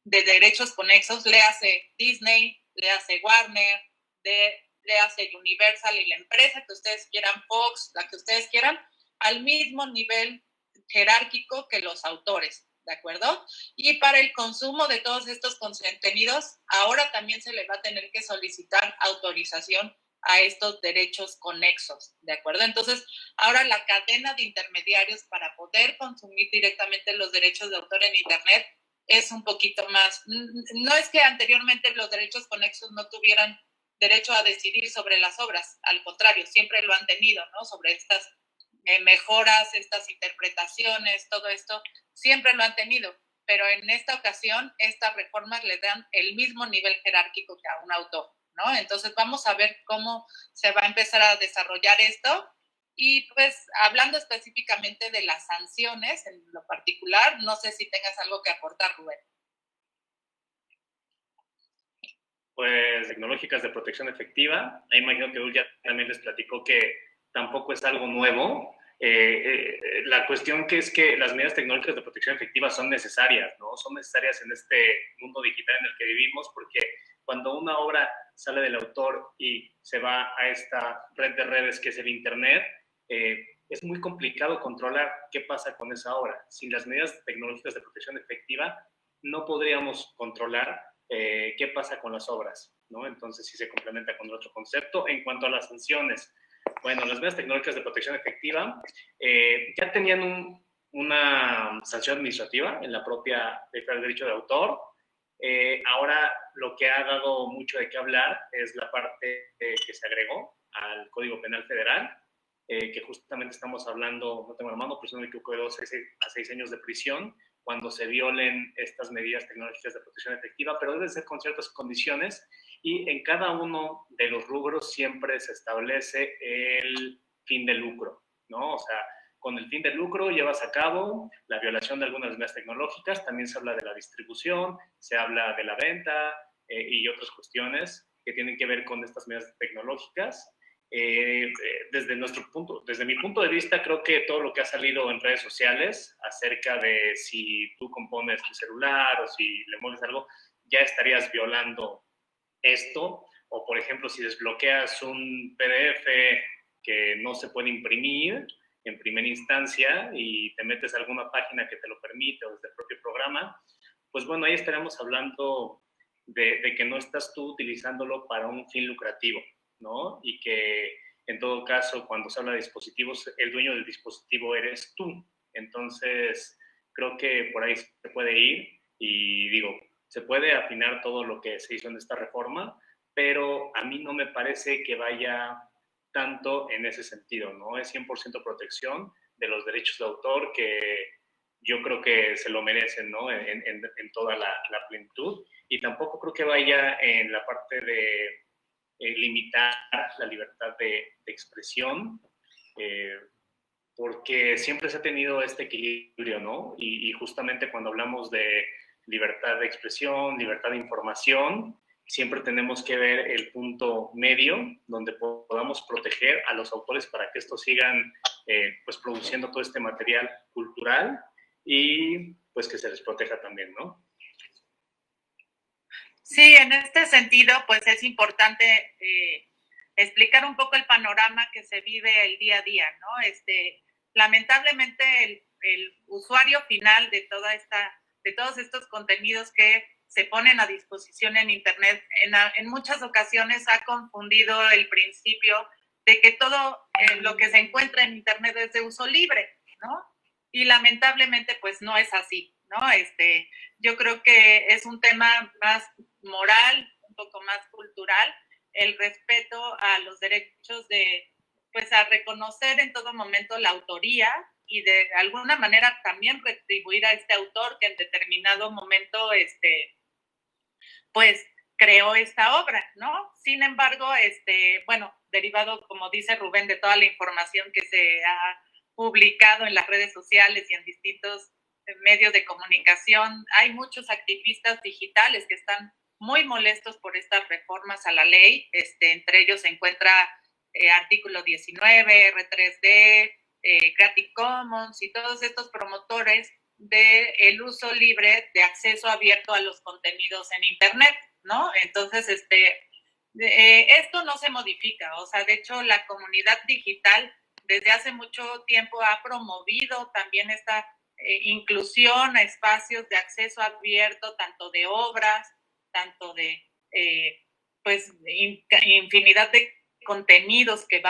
de derechos conexos, le hace Disney, le hace Warner, le hace Universal y la empresa que ustedes quieran, Fox, la que ustedes quieran, al mismo nivel jerárquico que los autores, ¿de acuerdo? Y para el consumo de todos estos contenidos, ahora también se le va a tener que solicitar autorización a estos derechos conexos, ¿de acuerdo? Entonces, ahora la cadena de intermediarios para poder consumir directamente los derechos de autor en Internet es un poquito más. No es que anteriormente los derechos conexos no tuvieran derecho a decidir sobre las obras, al contrario, siempre lo han tenido, ¿no? Sobre estas mejoras, estas interpretaciones, todo esto, siempre lo han tenido, pero en esta ocasión estas reformas le dan el mismo nivel jerárquico que a un autor, ¿no? Entonces vamos a ver cómo se va a empezar a desarrollar esto. Y pues hablando específicamente de las sanciones en lo particular, no sé si tengas algo que aportar, Rubén. Pues tecnológicas de protección efectiva. Me imagino que Dul ya también les platicó que tampoco es algo nuevo. La cuestión que es que las medidas tecnológicas de protección efectiva son necesarias, ¿no? Son necesarias en este mundo digital en el que vivimos, porque cuando una obra sale del autor y se va a esta red de redes que es el Internet, es muy complicado controlar qué pasa con esa obra. Sin las medidas tecnológicas de protección efectiva, no podríamos controlar qué pasa con las obras, ¿no? Entonces sí se complementa con otro concepto. En cuanto a las sanciones, bueno, las medidas tecnológicas de protección efectiva ya tenían una sanción administrativa en la propia Ley Federal de Derecho de Autor. Ahora lo que ha dado mucho de qué hablar es la parte que se agregó al Código Penal Federal, que justamente estamos hablando, no tengo la mano, pero si no me equivoco, de 2 a 6 años de prisión cuando se violen estas medidas tecnológicas de protección efectiva, pero debe ser con ciertas condiciones y en cada uno de los rubros siempre se establece el fin de lucro, ¿no? O sea, con el fin de lucro llevas a cabo la violación de algunas medidas tecnológicas, también se habla de la distribución, se habla de la venta, y otras cuestiones que tienen que ver con estas medidas tecnológicas. Desde mi punto de vista, creo que todo lo que ha salido en redes sociales acerca de si tú compones tu celular o si le mueves algo, ya estarías violando esto. O, por ejemplo, si desbloqueas un PDF que no se puede imprimir en primera instancia y te metes a alguna página que te lo permite o desde el propio programa, pues bueno, ahí estaremos hablando de que no estás tú utilizándolo para un fin lucrativo, ¿no? Y que en todo caso, cuando se habla de dispositivos, el dueño del dispositivo eres tú. Entonces, creo que por ahí se puede ir y digo, se puede afinar todo lo que se hizo en esta reforma, pero a mí no me parece que vaya tanto en ese sentido, ¿no? Es 100% protección de los derechos de autor que yo creo que se lo merecen, ¿no? En toda la plenitud. Y tampoco creo que vaya en la parte de limitar la libertad de expresión, porque siempre se ha tenido este equilibrio, ¿no? Y justamente cuando hablamos de libertad de expresión, libertad de información, siempre tenemos que ver el punto medio donde podamos proteger a los autores para que estos sigan pues produciendo todo este material cultural y pues que se les proteja también, ¿no? Sí, en este sentido, pues es importante explicar un poco el panorama que se vive el día a día, ¿no? Lamentablemente el usuario final de todos estos contenidos que se ponen a disposición en Internet, en muchas ocasiones ha confundido el principio de que todo lo que se encuentra en Internet es de uso libre, ¿no? Y lamentablemente, pues no es así, ¿no? Yo creo que es un tema más moral, un poco más cultural, el respeto a los derechos pues a reconocer en todo momento la autoría y de alguna manera también retribuir a este autor que en determinado momento, pues creó esta obra, ¿no? Sin embargo, bueno, derivado, como dice Rubén, de toda la información que se ha publicado en las redes sociales y en distintos medios de comunicación, hay muchos activistas digitales que están muy molestos por estas reformas a la ley. Entre ellos se encuentra artículo 19, R3D, Creative Commons y todos estos promotores del uso libre de acceso abierto a los contenidos en Internet, ¿no? Entonces, esto no se modifica, o sea, de hecho, la comunidad digital desde hace mucho tiempo ha promovido también esta inclusión a espacios de acceso abierto, tanto de obras, tanto de, pues, infinidad de contenidos que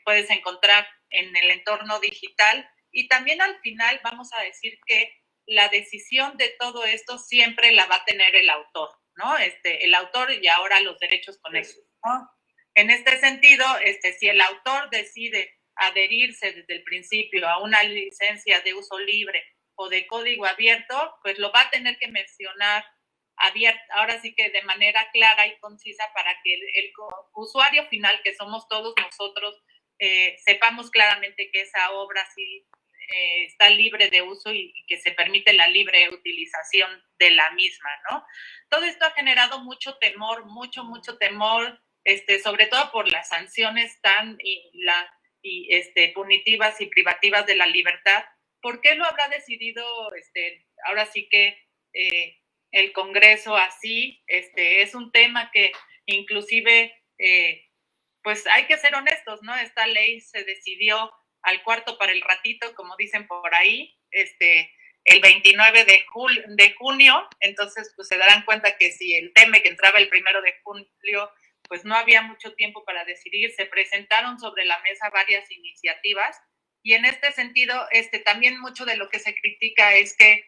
puedes encontrar en el entorno digital. Y también al final vamos a decir que la decisión de todo esto siempre la va a tener el autor, ¿no? El autor y ahora los derechos conexos, ¿no? En este sentido, si el autor decide adherirse desde el principio a una licencia de uso libre o de código abierto, pues lo va a tener que mencionar ahora sí que de manera clara y concisa para que el usuario final, que somos todos nosotros, sepamos claramente que esa obra sí está libre de uso y que se permite la libre utilización de la misma, ¿no? Todo esto ha generado mucho temor, mucho temor, sobre todo por las sanciones tan punitivas y privativas de la libertad. ¿Por qué lo habrá decidido ahora sí que el Congreso así? Es un tema que inclusive pues hay que ser honestos, ¿no? Esta ley se decidió al cuarto para el ratito, como dicen por ahí, el 29 de junio, entonces pues se darán cuenta que si el TEMEC entraba el 1 de julio, pues no había mucho tiempo para decidir. Se presentaron sobre la mesa varias iniciativas y en este sentido, también mucho de lo que se critica es que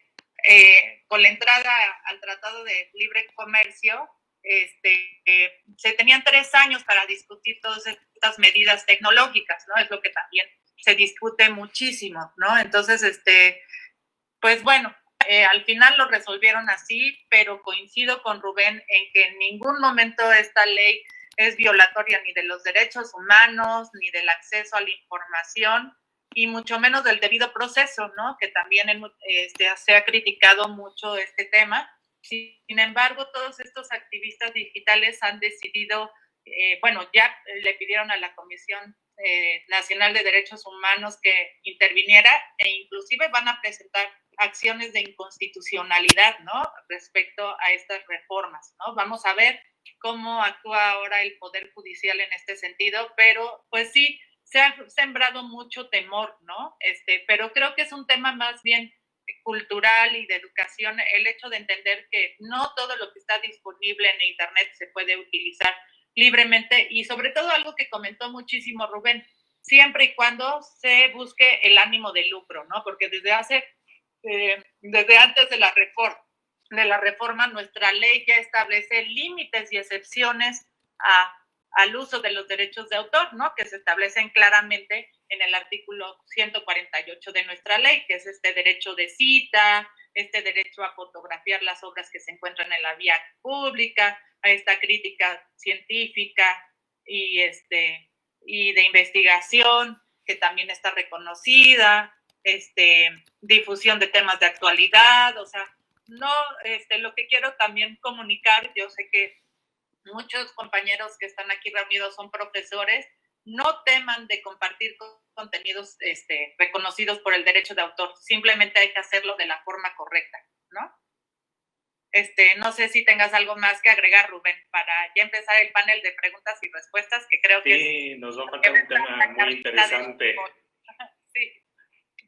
con la entrada al Tratado de Libre Comercio, se tenían 3 años para discutir todas estas medidas tecnológicas, ¿no? Es lo que también se discute muchísimo, ¿no? Entonces, pues bueno, al final lo resolvieron así, pero coincido con Rubén en que en ningún momento esta ley es violatoria ni de los derechos humanos, ni del acceso a la información, y mucho menos del debido proceso, ¿no? Que también se ha criticado mucho este tema. Sin embargo, todos estos activistas digitales han decidido, ya le pidieron a la Comisión Nacional de Derechos Humanos que interviniera e inclusive van a presentar acciones de inconstitucionalidad, ¿no? Respecto a estas reformas, ¿no? Vamos a ver cómo actúa ahora el Poder Judicial en este sentido, pero pues sí, se ha sembrado mucho temor, ¿no? Pero creo que es un tema más bien cultural y de educación, el hecho de entender que no todo lo que está disponible en Internet se puede utilizar libremente y sobre todo algo que comentó muchísimo Rubén, siempre y cuando se busque el ánimo de lucro, ¿no? Porque desde antes de la reforma, nuestra ley ya establece límites y excepciones al uso de los derechos de autor, ¿no? Que se establecen claramente en el artículo 148 de nuestra ley, que es este derecho de cita, este derecho a fotografiar las obras que se encuentran en la vía pública, a esta crítica científica y de investigación, que también está reconocida, difusión de temas de actualidad, o sea, no, lo que quiero también comunicar, yo sé que muchos compañeros que están aquí reunidos son profesores, no teman de compartir contenidos reconocidos por el derecho de autor, simplemente hay que hacerlo de la forma correcta, ¿no? No sé si tengas algo más que agregar, Rubén, para ya empezar el panel de preguntas y respuestas, que creo que sí, nos va a faltar un tema muy interesante. Sí.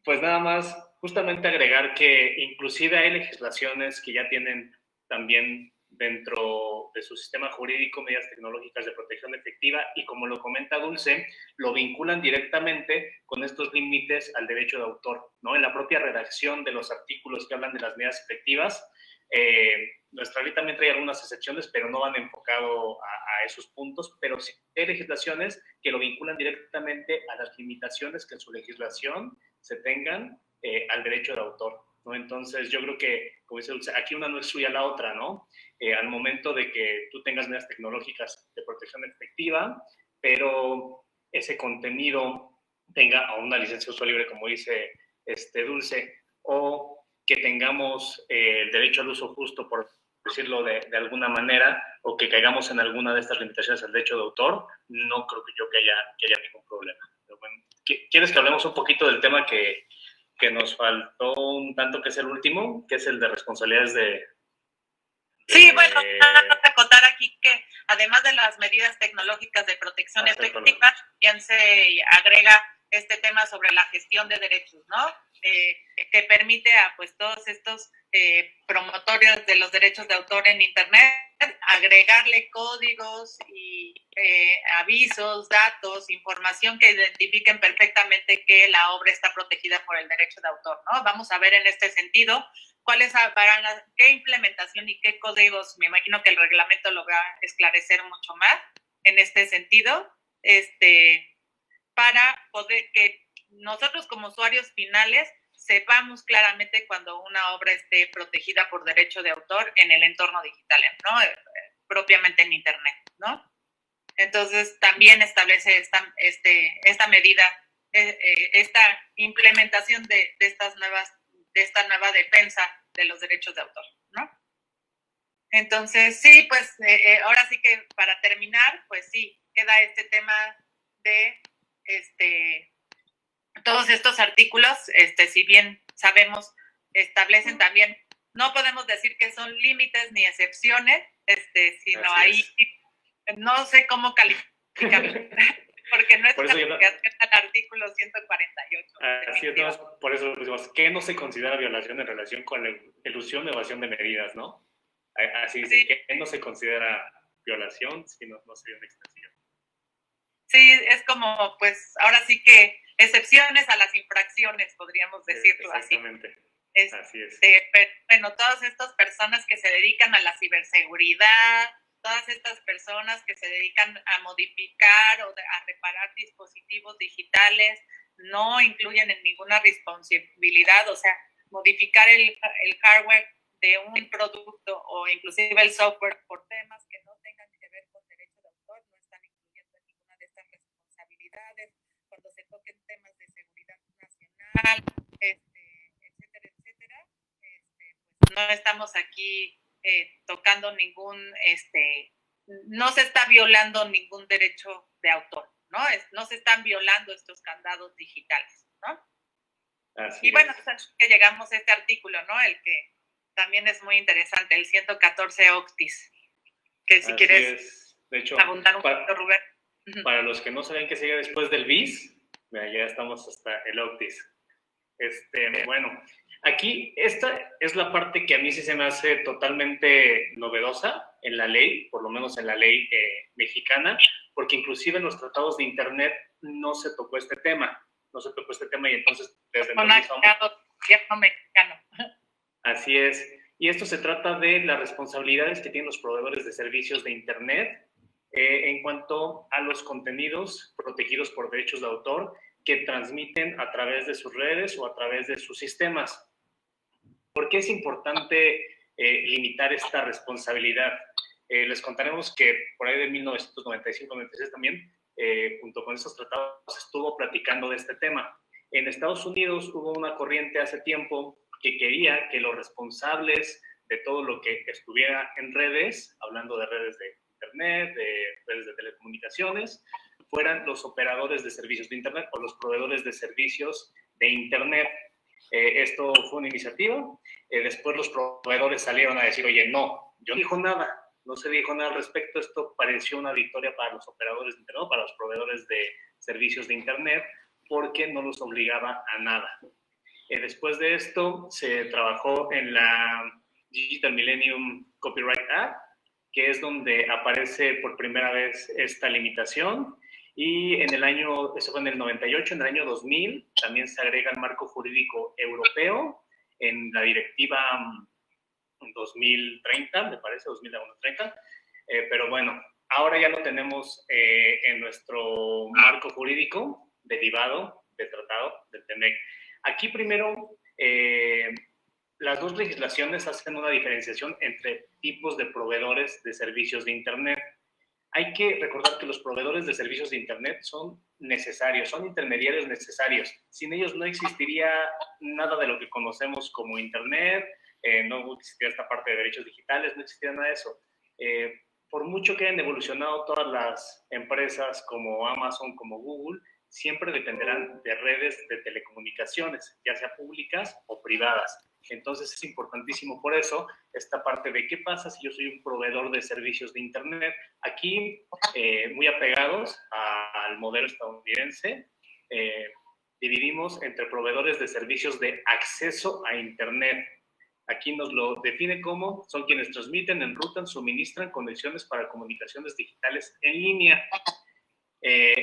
Pues nada más, justamente agregar que inclusive hay legislaciones que ya tienen también dentro de su sistema jurídico medidas tecnológicas de protección efectiva y como lo comenta Dulce, lo vinculan directamente con estos límites al derecho de autor, ¿no? En la propia redacción de los artículos que hablan de las medidas efectivas, nuestra ley también trae algunas excepciones, pero no van enfocado a esos puntos, pero sí hay legislaciones que lo vinculan directamente a las limitaciones que en su legislación se tengan al derecho de autor, ¿no? Entonces yo creo que, como dice Dulce, aquí una no excluye a la otra, ¿no? Al momento de que tú tengas medidas tecnológicas de protección efectiva, pero ese contenido tenga una licencia de uso libre, como dice Dulce, o que tengamos el derecho al uso justo, por decirlo de alguna manera, o que caigamos en alguna de estas limitaciones al derecho de autor, no creo que haya ningún problema. Pero bueno, ¿quieres que hablemos un poquito del tema que nos faltó un tanto, que es el último, que es el de responsabilidades de... Sí, bueno, acotar aquí que además de las medidas tecnológicas de protección efectiva, también se agrega este tema sobre la gestión de derechos, ¿no? Que permite a pues todos estos promotores de los derechos de autor en Internet agregarle códigos y avisos, datos, información que identifiquen perfectamente que la obra está protegida por el derecho de autor, ¿no? Vamos a ver en este sentido qué implementación y qué códigos, me imagino que el reglamento lo va a esclarecer mucho más en este sentido, para poder que nosotros como usuarios finales sepamos claramente cuando una obra esté protegida por derecho de autor en el entorno digital, ¿no? Propiamente en Internet, ¿no? Entonces también establece esta medida, esta implementación de esta nueva defensa de los derechos de autor, ¿no? Entonces, sí, pues ahora sí que para terminar, pues sí, queda este tema de todos estos artículos, si bien sabemos, establecen también, no podemos decir que son límites ni excepciones, sino ahí no sé cómo calificar, porque no es calificación al artículo 148. Así es, no, por eso decimos, ¿qué no se considera violación en relación con la elusión o evasión de medidas, no? Así es, sí. ¿Qué no se considera violación si no sería una extensión? Sí, es como, pues, ahora sí que excepciones a las infracciones, podríamos decirlo así. Exactamente. Así es. Pero, bueno, todas estas personas que se dedican a la ciberseguridad, todas estas personas que se dedican a modificar o a reparar dispositivos digitales, no incluyen en ninguna responsabilidad, o sea, modificar el hardware de un producto o inclusive el software por temas que no tengan que ver con derecho de autor, no están incluyendo en ninguna de estas responsabilidades. Cuando se toquen temas de seguridad nacional, etcétera, pues no estamos aquí tocando no se está violando ningún derecho de autor, ¿no? No se están violando estos candados digitales, ¿no? Así y bueno, es. pues que llegamos a este artículo, ¿no? El que también es muy interesante, el 114 Octis, que si Así quieres es. De hecho, abundar un poquito, Rubén. Para los que no saben qué sigue después del BIS, ya estamos hasta el Octis. Bueno, aquí esta es la parte que a mí sí se me hace totalmente novedosa en la ley, por lo menos en la ley mexicana, porque inclusive en los tratados de Internet no se tocó este tema, y entonces desde entonces... Gobierno mexicano. Así es. Y esto se trata de las responsabilidades que tienen los proveedores de servicios de Internet en cuanto a los contenidos protegidos por derechos de autor que transmiten a través de sus redes o a través de sus sistemas. ¿Por qué es importante limitar esta responsabilidad? Les contaremos que por ahí de 1995-96 también, junto con estos tratados, estuvo platicando de este tema. En Estados Unidos hubo una corriente hace tiempo que quería que los responsables de todo lo que estuviera en redes, hablando de redes de Internet, de redes de telecomunicaciones, fueran los operadores de servicios de Internet o los proveedores de servicios de Internet. Esto fue una iniciativa. Después los proveedores salieron a decir, oye, no, yo no dijo nada, no se dijo nada al respecto. Esto pareció una victoria para los operadores de Internet, para los proveedores de servicios de Internet, porque no los obligaba a nada. Después de esto se trabajó en la Digital Millennium Copyright Act, que es donde aparece por primera vez esta limitación. Y en el año, eso fue en el 98, en el año 2000, también se agrega el marco jurídico europeo en la directiva 2030, me parece, 2030. Pero bueno, ahora ya lo tenemos en nuestro marco jurídico derivado del tratado del TEMEC. Aquí primero, las dos legislaciones hacen una diferenciación entre tipos de proveedores de servicios de Internet. Hay que recordar que los proveedores de servicios de Internet son necesarios, son intermediarios necesarios. Sin ellos no existiría nada de lo que conocemos como Internet, no existiría esta parte de derechos digitales, no existiría nada de eso. Por mucho que hayan evolucionado todas las empresas como Amazon, como Google, siempre dependerán de redes de telecomunicaciones, ya sea públicas o privadas. Entonces es importantísimo por eso esta parte de qué pasa si yo soy un proveedor de servicios de Internet. Aquí, muy apegados al modelo estadounidense, dividimos entre proveedores de servicios de acceso a Internet. Aquí nos lo define como son quienes transmiten, enrutan, suministran conexiones para comunicaciones digitales en línea.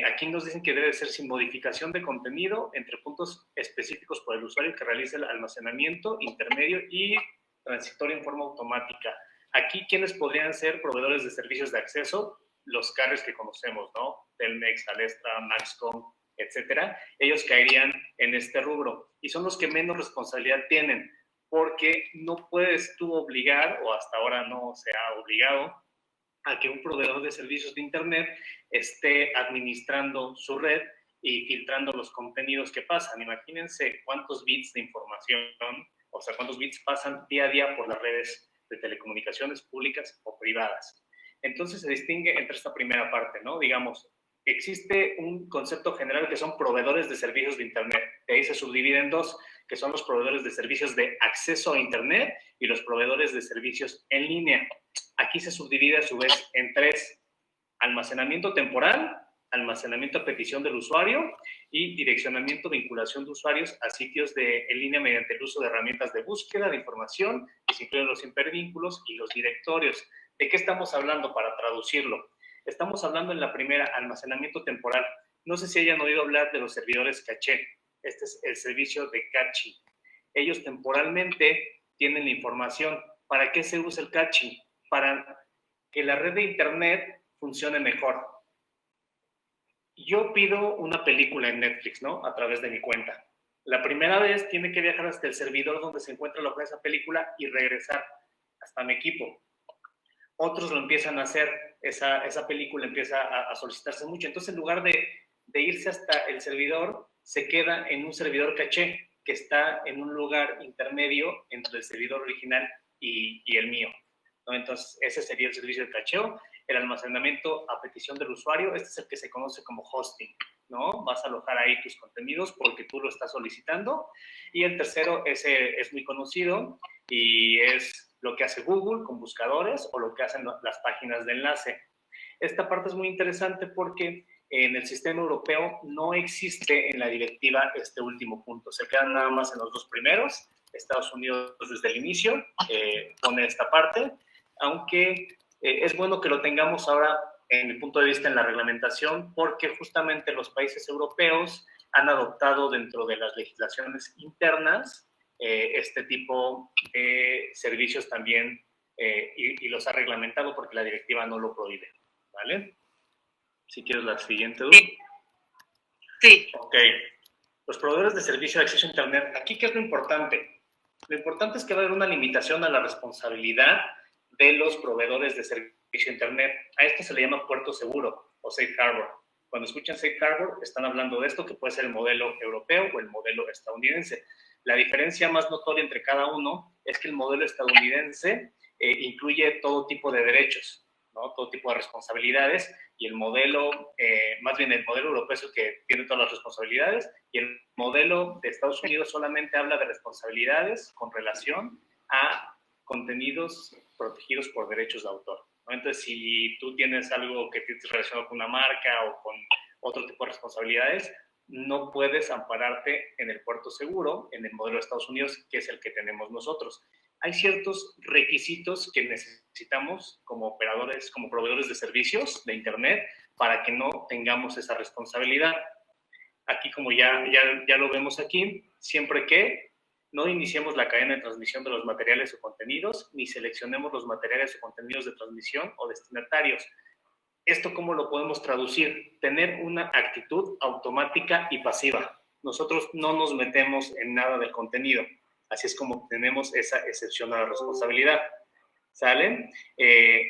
Aquí nos dicen que debe ser sin modificación de contenido entre puntos específicos por el usuario que realice el almacenamiento intermedio y transitorio en forma automática. Aquí, ¿quiénes podrían ser proveedores de servicios de acceso? Los carriers que conocemos, ¿no? Telmex, Alestra, Maxcom, etcétera. Ellos caerían en este rubro y son los que menos responsabilidad tienen, porque no puedes tú obligar, o hasta ahora no se ha obligado, a que un proveedor de servicios de Internet esté administrando su red y filtrando los contenidos que pasan. Imagínense cuántos bits de información, o sea, cuántos bits pasan día a día por las redes de telecomunicaciones públicas o privadas. Entonces se distingue entre esta primera parte, ¿no? Digamos, existe un concepto general que son proveedores de servicios de Internet. De ahí se subdividen en dos, que son los proveedores de servicios de acceso a Internet y los proveedores de servicios en línea. Aquí se subdivide a su vez en tres: almacenamiento temporal, almacenamiento a petición del usuario y direccionamiento, vinculación de usuarios a sitios en línea mediante el uso de herramientas de búsqueda de información, que se incluyen los hipervínculos y los directorios. ¿De qué estamos hablando para traducirlo? Estamos hablando en la primera, almacenamiento temporal. No sé si hayan oído hablar de los servidores caché. Este es el servicio de caching. Ellos temporalmente tienen la información. ¿Para qué se usa el caching? Para que la red de Internet funcione mejor. Yo pido una película en Netflix, ¿no? A través de mi cuenta. La primera vez tiene que viajar hasta el servidor donde se encuentra la esa película y regresar hasta mi equipo. Otros lo empiezan a hacer, esa película empieza a solicitarse mucho. Entonces, en lugar de irse hasta el servidor, se queda en un servidor caché que está en un lugar intermedio entre el servidor original y el mío. ¿no? Entonces, ese sería el servicio de cacheo. El almacenamiento a petición del usuario, este es el que se conoce como hosting, ¿no? Vas a alojar ahí tus contenidos porque tú lo estás solicitando. Y el tercero, ese es muy conocido y es lo que hace Google con buscadores o lo que hacen las páginas de enlace. Esta parte es muy interesante porque en el sistema europeo no existe en la directiva este último punto. Se quedan nada más en los dos primeros. Estados Unidos desde el inicio pone esta parte, aunque es bueno que lo tengamos ahora en mi punto de vista en la reglamentación, porque justamente los países europeos han adoptado dentro de las legislaciones internas este tipo de servicios también y los ha reglamentado porque la directiva no lo prohíbe, ¿vale? Si quieres la siguiente. Sí. Ok. Los proveedores de servicio de acceso a Internet. Aquí, ¿qué es lo importante? Lo importante es que va a haber una limitación a la responsabilidad de los proveedores de servicio de Internet. A esto se le llama puerto seguro o safe harbor. Cuando escuchan safe harbor, están hablando de esto, que puede ser el modelo europeo o el modelo estadounidense. La diferencia más notoria entre cada uno es que el modelo estadounidense incluye todo tipo de derechos, ¿no? Todo tipo de responsabilidades, y el modelo, más bien el modelo europeo es el que tiene todas las responsabilidades, y el modelo de Estados Unidos solamente habla de responsabilidades con relación a contenidos protegidos por derechos de autor, ¿no? Entonces, si tú tienes algo que tienes relacionado con una marca o con otro tipo de responsabilidades, no puedes ampararte en el puerto seguro, en el modelo de Estados Unidos, que es el que tenemos nosotros. Hay ciertos requisitos que necesitamos como operadores, como proveedores de servicios de Internet, para que no tengamos esa responsabilidad. Aquí, como ya lo vemos aquí, siempre que no iniciemos la cadena de transmisión de los materiales o contenidos, ni seleccionemos los materiales o contenidos de transmisión o destinatarios. ¿Esto cómo lo podemos traducir? Tener una actitud automática y pasiva. Nosotros no nos metemos en nada del contenido. Así es como tenemos esa excepción a la responsabilidad. ¿Sale?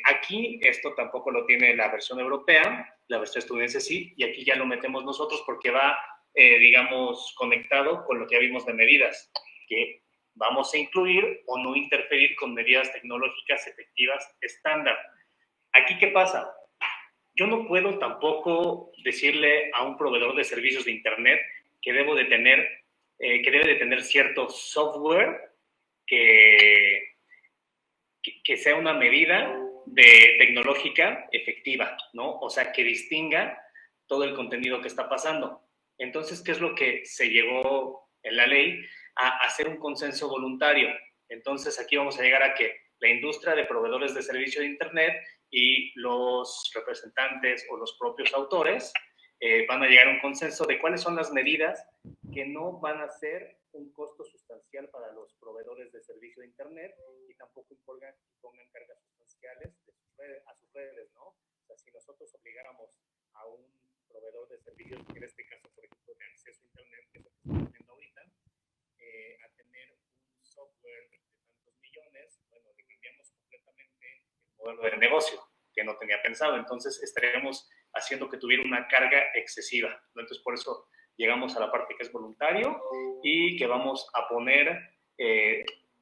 Aquí esto tampoco lo tiene la versión europea, la versión estadounidense sí, y aquí ya lo metemos nosotros porque va, digamos, conectado con lo que ya vimos de medidas, que vamos a incluir o no interferir con medidas tecnológicas efectivas estándar. ¿Aquí qué pasa? Yo no puedo tampoco decirle a un proveedor de servicios de Internet que debe de tener cierto software que sea una medida tecnológica efectiva, ¿no? O sea, que distinga todo el contenido que está pasando. Entonces, ¿qué es lo que se llegó en la ley? A hacer un consenso voluntario. Entonces, aquí vamos a llegar a que la industria de proveedores de servicio de Internet y los representantes o los propios autores van a llegar a un consenso de cuáles son las medidas que no van a ser un costo sustancial para los proveedores de servicio de Internet y tampoco pongan cargas sustanciales a sus redes, ¿no? O sea, si nosotros obligáramos a un proveedor de servicios, en este caso, por ejemplo, de acceso a Internet, que es lo que estamos haciendo ahorita, a tener un software de tantos millones, bueno, le cambiamos completamente el modelo de negocio, que no tenía pensado. Entonces, estaríamos haciendo que tuviera una carga excesiva, ¿no? Entonces, por eso llegamos a la parte que es voluntario y que vamos a poner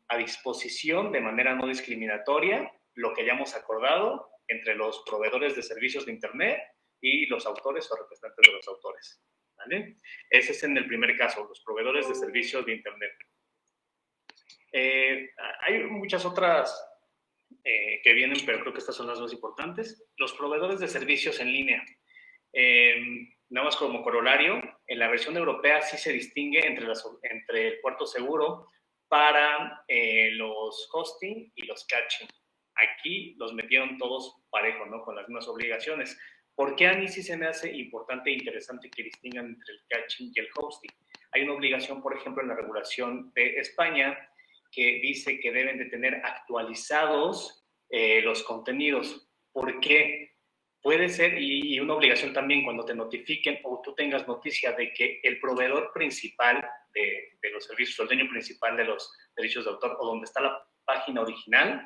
a disposición de manera no discriminatoria lo que hayamos acordado entre los proveedores de servicios de Internet y los autores o representantes de los autores, ¿vale? Ese es en el primer caso, los proveedores de servicios de Internet. Hay muchas otras que vienen, pero creo que estas son las más importantes. Los proveedores de servicios en línea. Nada más como corolario, en la versión europea sí se distingue entre el puerto seguro para los hosting y los caching. Aquí los metieron todos parejo, ¿no? Con las mismas obligaciones. ¿Por qué a mí sí se me hace importante e interesante que distingan entre el caching y el hosting? Hay una obligación, por ejemplo, en la regulación de España que dice que deben de tener actualizados los contenidos. ¿Por qué? Puede ser, y una obligación también cuando te notifiquen o tú tengas noticia de que el proveedor principal de los servicios, el dueño principal de los derechos de autor o donde está la página original,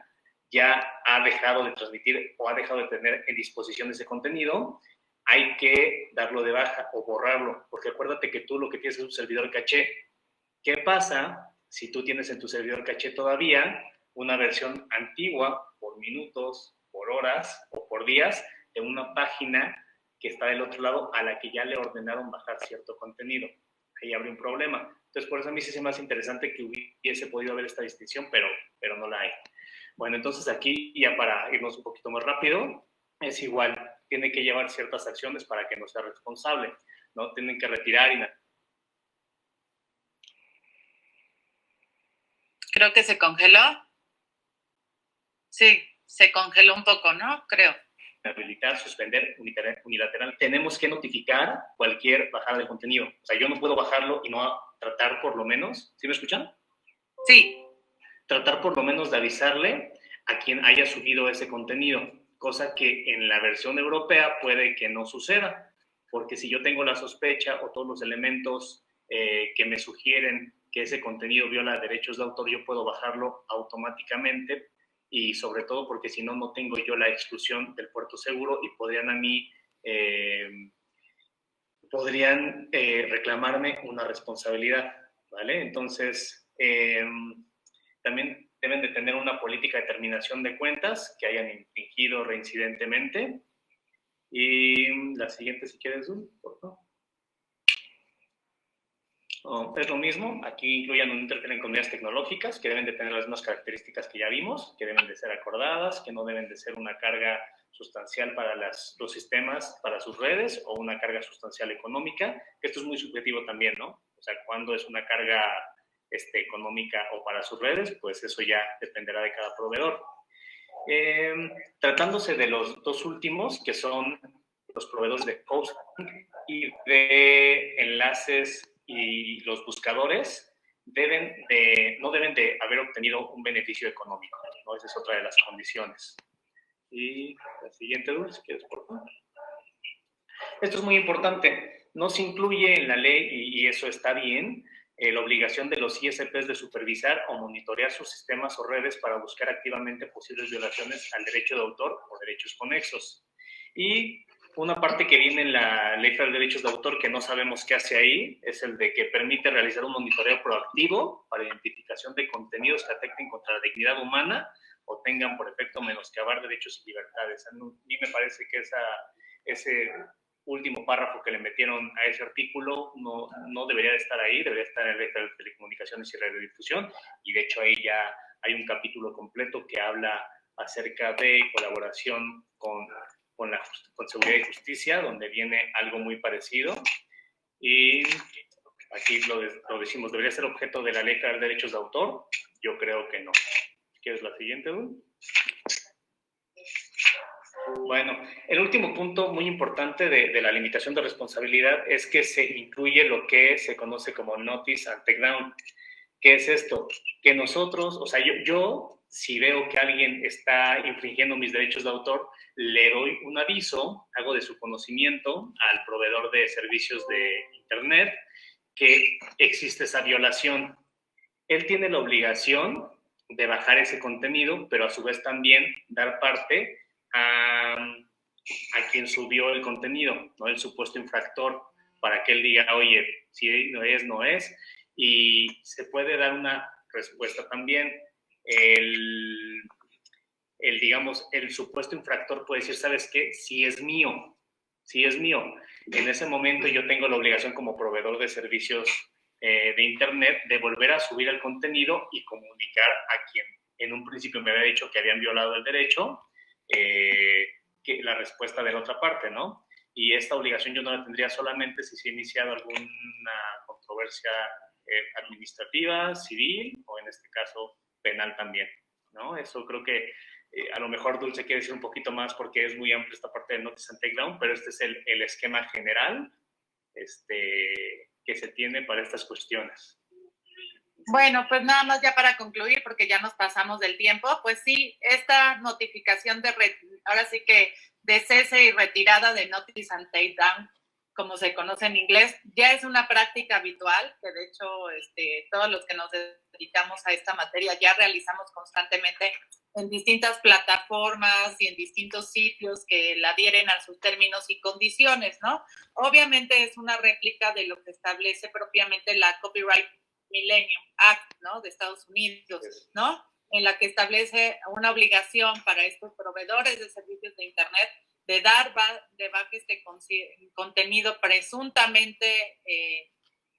ya ha dejado de transmitir o ha dejado de tener en disposición ese contenido, hay que darlo de baja o borrarlo, porque acuérdate que tú lo que tienes es un servidor caché. ¿Qué pasa si tú tienes en tu servidor caché todavía una versión antigua por minutos, por horas o por días de una página que está del otro lado a la que ya le ordenaron bajar cierto contenido. Ahí habría un problema. Entonces, por eso a mí sí se me hace interesante que hubiese podido haber esta distinción, pero no la hay. Bueno, entonces aquí, ya para irnos un poquito más rápido, es igual, tiene que llevar ciertas acciones para que no sea responsable, ¿no? Tienen que retirar y... Creo que se congeló. Sí, se congeló un poco, ¿no? Creo. Habilitar, suspender unilateral. Tenemos que notificar cualquier bajada de contenido. O sea, yo no puedo bajarlo y no tratar por lo menos, ¿sí me escuchan? Sí. Tratar por lo menos de avisarle a quien haya subido ese contenido, cosa que en la versión europea puede que no suceda, porque si yo tengo la sospecha o todos los elementos que me sugieren que ese contenido viola derechos de autor, yo puedo bajarlo automáticamente, y sobre todo porque si no, no tengo yo la exclusión del puerto seguro y podrían a mí, reclamarme una responsabilidad, ¿vale? Entonces, también deben de tener una política de terminación de cuentas que hayan infringido reincidentemente. Y la siguiente, si quieres, por favor. Es lo mismo, aquí incluyen un interferir en comunidades tecnológicas que deben de tener las mismas características que ya vimos, que deben de ser acordadas, que no deben de ser una carga sustancial para los sistemas, para sus redes, o una carga sustancial económica, que esto es muy subjetivo también, ¿no? O sea, cuando es una carga económica o para sus redes, pues eso ya dependerá de cada proveedor. Tratándose de los dos últimos, que son los proveedores de hosting y de enlaces y los buscadores, no deben de haber obtenido un beneficio económico, ¿no? Esa es otra de las condiciones. Y la siguiente, Dulce, si quieres, por favor. Esto es muy importante. No se incluye en la ley, y eso está bien, la obligación de los ISPs de supervisar o monitorear sus sistemas o redes para buscar activamente posibles violaciones al derecho de autor o derechos conexos. Y una parte que viene en la Ley Federal de Derechos de Autor que no sabemos qué hace ahí es el de que permite realizar un monitoreo proactivo para identificación de contenidos que atenten contra la dignidad humana o tengan por efecto menoscabar derechos y libertades. A mí me parece que ese último párrafo que le metieron a ese artículo no debería de estar ahí, debería estar en la Ley Federal de Telecomunicaciones y Radiodifusión, y de hecho ahí ya hay un capítulo completo que habla acerca de colaboración con Seguridad y Justicia, donde viene algo muy parecido. Y aquí lo decimos, ¿debería ser objeto de la Ley Federal de Derechos de Autor? Yo creo que no. ¿Quieres la siguiente, Dul? Bueno, el último punto muy importante de la limitación de responsabilidad es que se incluye lo que se conoce como Notice and Takedown. ¿Qué es esto? Que nosotros, o sea, yo si veo que alguien está infringiendo mis derechos de autor, le doy un aviso, hago de su conocimiento al proveedor de servicios de Internet que existe esa violación. Él tiene la obligación de bajar ese contenido, pero a su vez también dar parte a quien subió el contenido, ¿no? El supuesto infractor, para que él diga, oye, si no es, no es. Y se puede dar una respuesta también. Digamos, el supuesto infractor puede decir, ¿sabes qué? Si es mío. En ese momento yo tengo la obligación como proveedor de servicios de Internet de volver a subir el contenido y comunicar a quien en un principio me había dicho que habían violado el derecho, que la respuesta de la otra parte, ¿no? Y esta obligación yo no la tendría solamente si se ha iniciado alguna controversia administrativa, civil o en este caso penal también, ¿no? Eso creo que a lo mejor Dulce quiere decir un poquito más porque es muy amplia esta parte del Notice and Takedown, pero este es el esquema general que se tiene para estas cuestiones. Bueno, pues nada más ya para concluir, porque ya nos pasamos del tiempo, pues sí, esta notificación ahora sí que de cese y retirada de Notice and Takedown, como se conoce en inglés, ya es una práctica habitual, que de hecho todos los que nos dedicamos a esta materia ya realizamos constantemente en distintas plataformas y en distintos sitios que la adhieren a sus términos y condiciones, ¿no? Obviamente es una réplica de lo que establece propiamente la Copyright Millennium Act, ¿no? De Estados Unidos, ¿no? en la que establece una obligación para estos proveedores de servicios de Internet de dar de baja este contenido presuntamente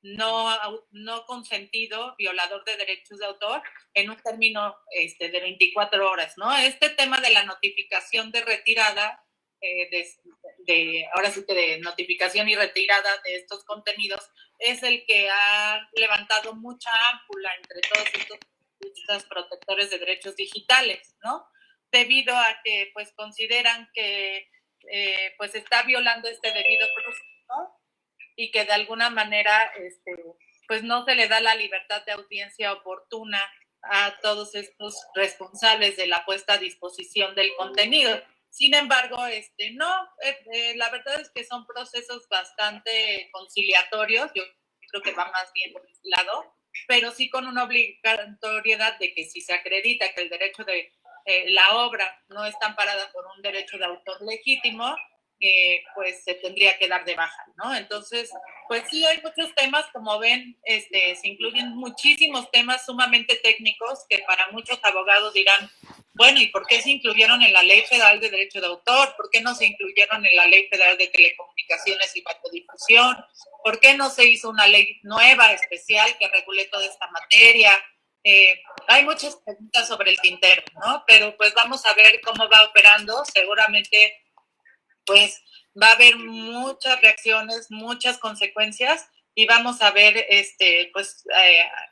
no consentido, violador de derechos de autor, en un término de 24 horas, ¿no? Este tema de la notificación de retirada, ahora sí que de notificación y retirada de estos contenidos, es el que ha levantado mucha ámpula entre todos estos protectores de derechos digitales, ¿no? Debido a que, pues, consideran que, pues, está violando este debido proceso y que de alguna manera, pues, no se le da la libertad de audiencia oportuna a todos estos responsables de la puesta a disposición del contenido. Sin embargo, no, la verdad es que son procesos bastante conciliatorios, yo creo que va más bien por ese lado, pero sí con una obligatoriedad de que si se acredita que el derecho de la obra no está amparada por un derecho de autor legítimo, pues se tendría que dar de baja, ¿no? Entonces, pues sí, hay muchos temas, como ven, se incluyen muchísimos temas sumamente técnicos que para muchos abogados dirán, bueno, ¿y por qué se incluyeron en la Ley Federal de Derecho de Autor? ¿Por qué no se incluyeron en la Ley Federal de Telecomunicaciones y Radiodifusión? ¿Por qué no se hizo una ley nueva, especial, que regule toda esta materia? Hay muchas preguntas sobre el tintero, ¿no? Pero pues vamos a ver cómo va operando. Seguramente pues va a haber muchas reacciones, muchas consecuencias y vamos a ver, pues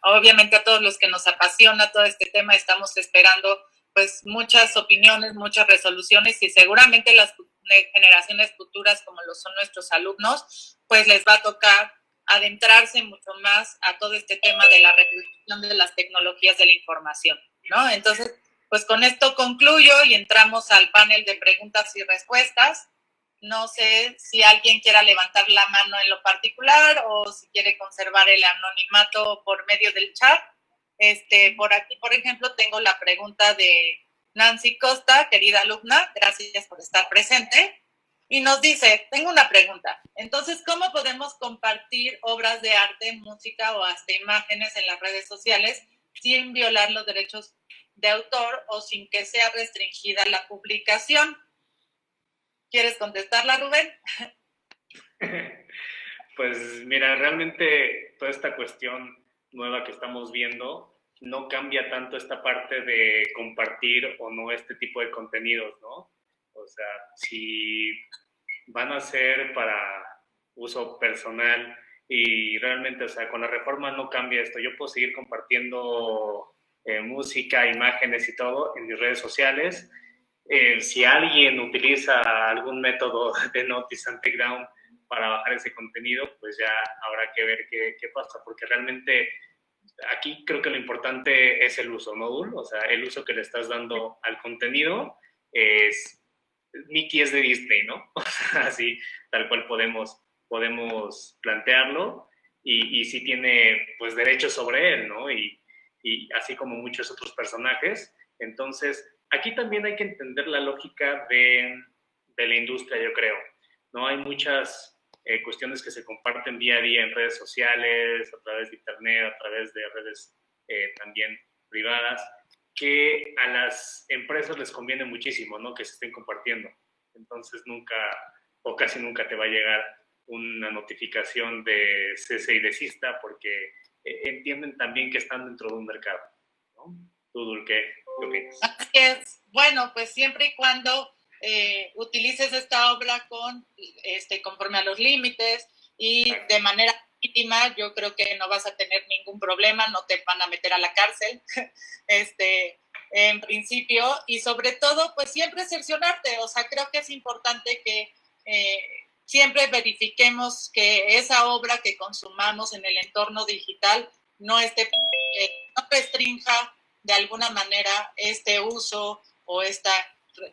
obviamente a todos los que nos apasiona todo este tema estamos esperando pues muchas opiniones, muchas resoluciones y seguramente las generaciones futuras como lo son nuestros alumnos, pues les va a tocar adentrarse mucho más a todo este tema de la revolución de las tecnologías de la información, ¿no? Entonces, pues con esto concluyo y entramos al panel de preguntas y respuestas. No sé si alguien quiera levantar la mano en lo particular o si quiere conservar el anonimato por medio del chat. Por aquí, por ejemplo, tengo la pregunta de Nancy Costa, querida alumna, gracias por estar presente. Y nos dice, tengo una pregunta. Entonces, ¿cómo podemos compartir obras de arte, música o hasta imágenes en las redes sociales sin violar los derechos de autor o sin que sea restringida la publicación? ¿Quieres contestarla, Rubén? Pues mira, realmente toda esta cuestión nueva que estamos viendo no cambia tanto esta parte de compartir o no este tipo de contenidos, ¿no? O sea, si van a ser para uso personal y realmente, o sea, con la reforma no cambia esto. Yo puedo seguir compartiendo música, imágenes y todo en mis redes sociales. Si alguien utiliza algún método de Notice and Takedown para bajar ese contenido, pues ya habrá que ver qué pasa, porque realmente aquí creo que lo importante es el uso, ¿no, Dul? O sea, el uso que le estás dando al contenido es... Mickey es de Disney, ¿no? O sea, así, tal cual podemos plantearlo, y sí tiene, pues, derechos sobre él, ¿no? Y así como muchos otros personajes. Entonces, aquí también hay que entender la lógica de la industria, yo creo, ¿no? Hay muchas cuestiones que se comparten día a día en redes sociales, a través de internet, a través de redes también privadas, que a las empresas les conviene muchísimo, ¿no? Que se estén compartiendo. Entonces nunca o casi nunca te va a llegar una notificación de cese y desista porque entienden también que están dentro de un mercado, ¿no? ¿Tú, Dul, qué opinas? Así es. Bueno, pues siempre y cuando utilices esta obra conforme a los límites y de manera legítima, yo creo que no vas a tener ningún problema, no te van a meter a la cárcel, en principio, y sobre todo, pues siempre cerciorarte, o sea, creo que es importante que siempre verifiquemos que esa obra que consumamos en el entorno digital no restrinja de alguna manera este uso o esta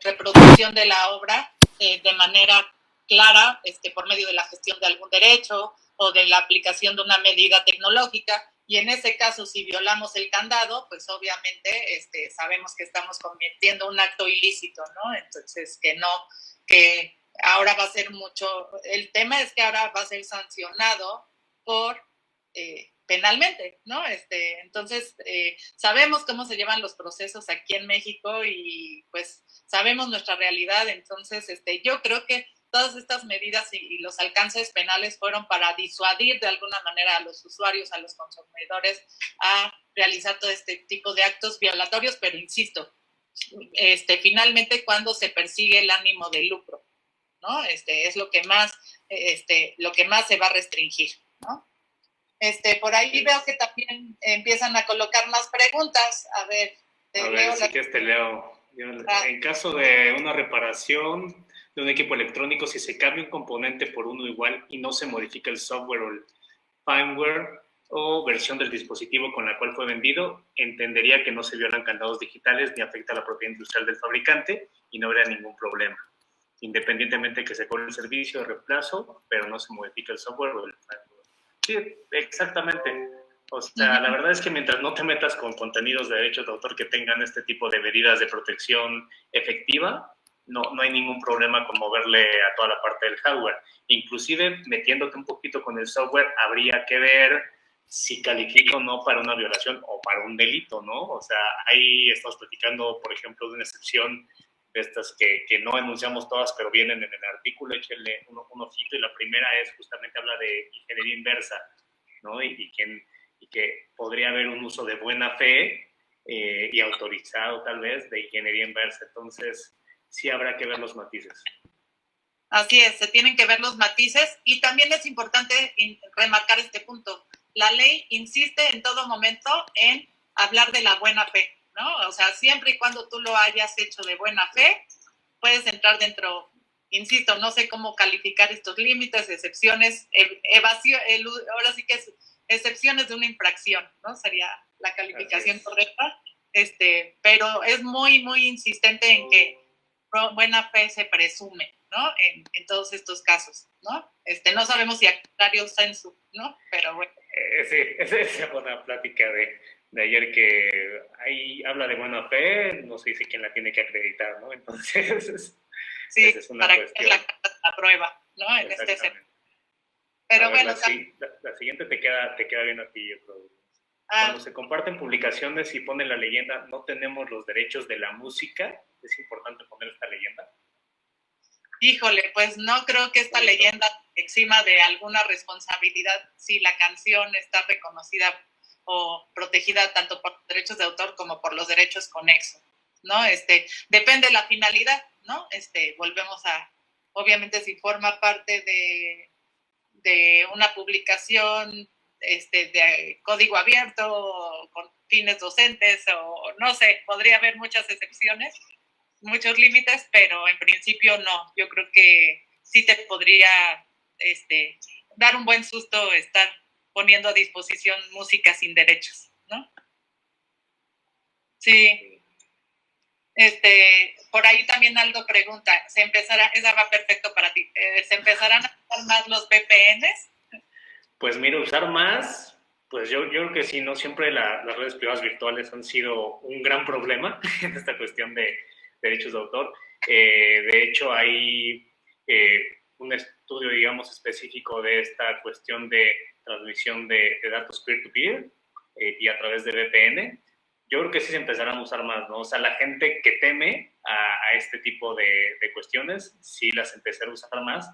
reproducción de la obra de manera clara, por medio de la gestión de algún derecho o de la aplicación de una medida tecnológica. Y en ese caso, si violamos el candado, pues obviamente sabemos que estamos cometiendo un acto ilícito, ¿no? Entonces, que ahora va a ser mucho, el tema es que ahora va a ser sancionado por penalmente, ¿no? Entonces, sabemos cómo se llevan los procesos aquí en México y pues sabemos nuestra realidad. Entonces, yo creo que todas estas medidas y los alcances penales fueron para disuadir de alguna manera a los usuarios, a los consumidores, a realizar todo este tipo de actos violatorios, pero insisto, finalmente cuando se persigue el ánimo de lucro, ¿no? Es lo que más se va a restringir, ¿no? Por ahí veo que también empiezan a colocar más preguntas. A ver, si quieres te leo. En caso de una reparación de un equipo electrónico, si se cambia un componente por uno igual y no se modifica el software o el firmware o versión del dispositivo con la cual fue vendido, entendería que no se violan candados digitales ni afecta a la propiedad industrial del fabricante y no habría ningún problema, independientemente que se cobre el servicio de reemplazo, pero no se modifica el software o el firmware. Sí, exactamente. O sea, la verdad es que mientras no te metas con contenidos de derechos de autor que tengan este tipo de medidas de protección efectiva, no hay ningún problema con moverle a toda la parte del hardware. Inclusive, metiéndote un poquito con el software, habría que ver si califica o no para una violación o para un delito, ¿no? O sea, ahí estamos platicando, por ejemplo, de una excepción de estas que no enunciamos todas, pero vienen en el artículo, échenle un ojito, y la primera es justamente habla de ingeniería inversa, ¿no? Y que podría haber un uso de buena fe y autorizado tal vez de ingeniería inversa. Entonces, sí habrá que ver los matices. Así es, se tienen que ver los matices y también es importante remarcar este punto. La ley insiste en todo momento en hablar de la buena fe, ¿no? O sea, siempre y cuando tú lo hayas hecho de buena fe, puedes entrar dentro, insisto, no sé cómo calificar estos límites, excepciones, evasión, ahora sí que es excepciones de una infracción, ¿no? Sería la calificación correcta, pero es muy, muy insistente en que buena fe se presume, ¿no? En todos estos casos, ¿no? No sabemos si actuario sensu, ¿no? Pero bueno. Sí, esa es una plática de ayer que ahí habla de buena fe, no se dice quién la tiene que acreditar, ¿no? Entonces, sí, esa es una para cuestión. Que la prueba, ¿no? En este sentido. Pero ver, bueno. la siguiente te queda bien a ti, yo creo. Cuando se comparten publicaciones y ponen la leyenda, no tenemos los derechos de la música, es importante poner esta leyenda. Híjole, pues no creo que esta leyenda exima de alguna responsabilidad si la canción está reconocida o protegida tanto por derechos de autor como por los derechos conexos, ¿no? Depende de la finalidad, ¿no? Volvemos a, obviamente si forma parte de una publicación de código abierto con fines docentes o no sé, podría haber muchas excepciones, muchos límites, pero en principio no. Yo creo que sí te podría dar un buen susto estar poniendo a disposición música sin derechos, ¿no? Sí. Por ahí también Aldo pregunta, esa va perfecto para ti, ¿se empezarán a usar más los VPNs? Pues mira, usar más, pues yo creo que sí, ¿no? Siempre las redes privadas virtuales han sido un gran problema en esta cuestión de derechos de autor. De hecho, hay un estudio, digamos, específico de esta cuestión de transmisión de datos peer-to-peer y a través de VPN. Yo creo que sí se empezarán a usar más, ¿no? O sea, la gente que teme a este tipo de cuestiones, sí las empezará a usar más,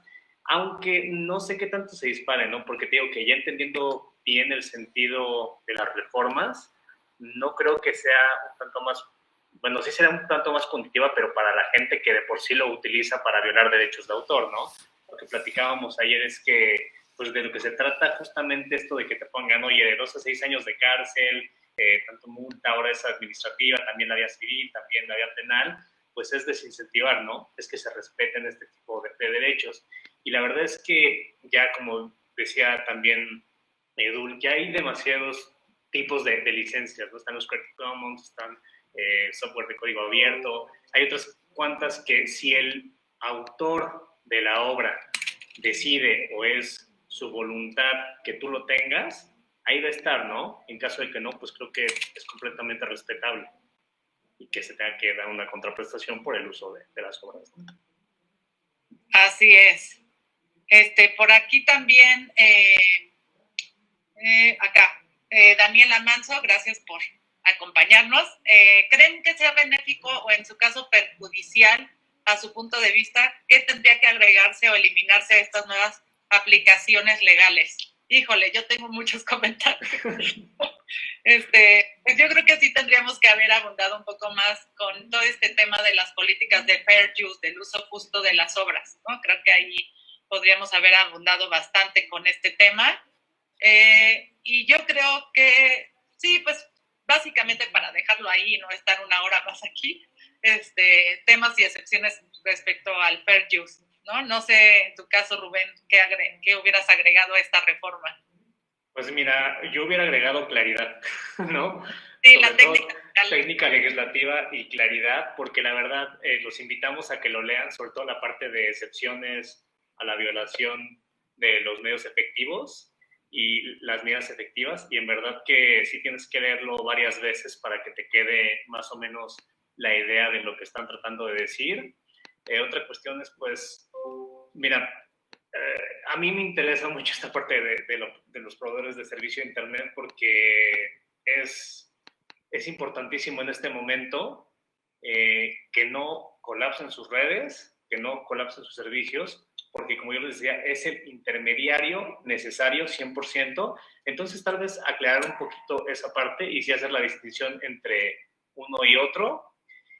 aunque no sé qué tanto se dispare, ¿no? Porque te digo que ya entendiendo bien el sentido de las reformas, no creo que sea un tanto más, bueno, sí será un tanto más punitiva, pero para la gente que de por sí lo utiliza para violar derechos de autor, ¿no? Lo que platicábamos ayer es que, pues de lo que se trata justamente esto de que te pongan, oye, de 2 a 6 años de cárcel, tanto multa, ahora es administrativa, también la vía civil, también la vía penal, pues es desincentivar, ¿no? Es que se respeten este tipo de derechos. Y la verdad es que ya, como decía también Edul, ya hay demasiados tipos de licencias, ¿no? Están los Creative Commons, están software de código abierto, hay otras cuantas que si el autor de la obra decide o es su voluntad que tú lo tengas, ahí va a estar, ¿no? En caso de que no, pues creo que es completamente respetable y que se tenga que dar una contraprestación por el uso de las obras, ¿no? Así es. Por aquí también, acá, Daniela Manso, gracias por acompañarnos. ¿Creen que sea benéfico o en su caso perjudicial a su punto de vista? ¿Qué tendría que agregarse o eliminarse a estas nuevas aplicaciones legales? Híjole, yo tengo muchos comentarios. Pues yo creo que sí tendríamos que haber abundado un poco más con todo este tema de las políticas de fair use, del uso justo de las obras, ¿no? Creo que ahí podríamos haber abundado bastante con este tema. Y yo creo que sí, pues básicamente para dejarlo ahí y no estar una hora más aquí, temas y excepciones respecto al fair use, ¿no? No sé, en tu caso, Rubén, ¿qué hubieras agregado a esta reforma? Pues mira, yo hubiera agregado claridad, ¿no? Sí, Sobre la técnica legislativa y claridad, porque la verdad los invitamos a que lo lean, sobre todo la parte de excepciones a la violación de los medios efectivos y las medidas efectivas, y en verdad que sí tienes que leerlo varias veces para que te quede más o menos la idea de lo que están tratando de decir. Otra cuestión es, pues, mira, a mí me interesa mucho esta parte de los proveedores de servicio de Internet porque es importantísimo en este momento que no colapsen sus redes, que no colapsen sus servicios, porque como yo les decía, es el intermediario necesario 100%. Entonces tal vez aclarar un poquito esa parte y sí hacer la distinción entre uno y otro.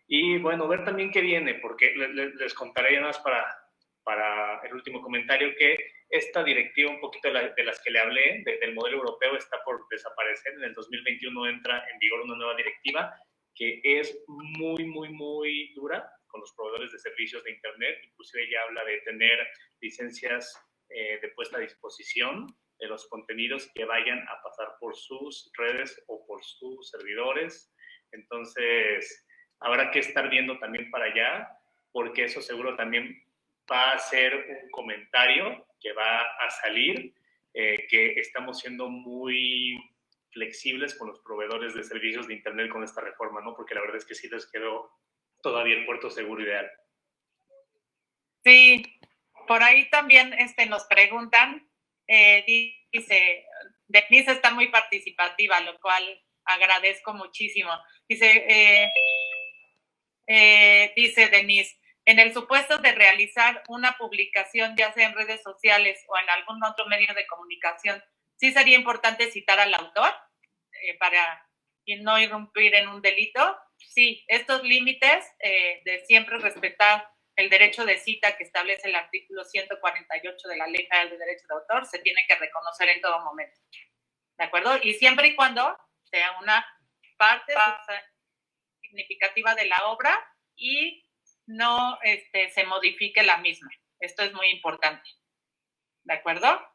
Y bueno, ver también qué viene, porque les contaré ya más para el último comentario que esta directiva, un poquito de las que le hablé, del modelo europeo, está por desaparecer. En el 2021 entra en vigor una nueva directiva que es muy, muy, muy dura con los proveedores de servicios de Internet. Inclusive ya habla de tener licencias de puesta a disposición de los contenidos que vayan a pasar por sus redes o por sus servidores. Entonces, habrá que estar viendo también para allá, porque eso seguro también va a ser un comentario que va a salir, que estamos siendo muy flexibles con los proveedores de servicios de Internet con esta reforma, ¿no? Porque la verdad es que sí les quedó todavía el puerto seguro ideal. Sí, por ahí también nos preguntan, dice, Denise está muy participativa, lo cual agradezco muchísimo. Dice, dice Denise, en el supuesto de realizar una publicación, ya sea en redes sociales o en algún otro medio de comunicación, ¿sí sería importante citar al autor para no irrumpir en un delito? Sí, estos límites de siempre respetar el derecho de cita que establece el artículo 148 de la Ley Federal de Derecho de Autor se tiene que reconocer en todo momento. ¿De acuerdo? Y siempre y cuando sea una parte significativa de la obra y no se modifique la misma. Esto es muy importante. ¿De acuerdo?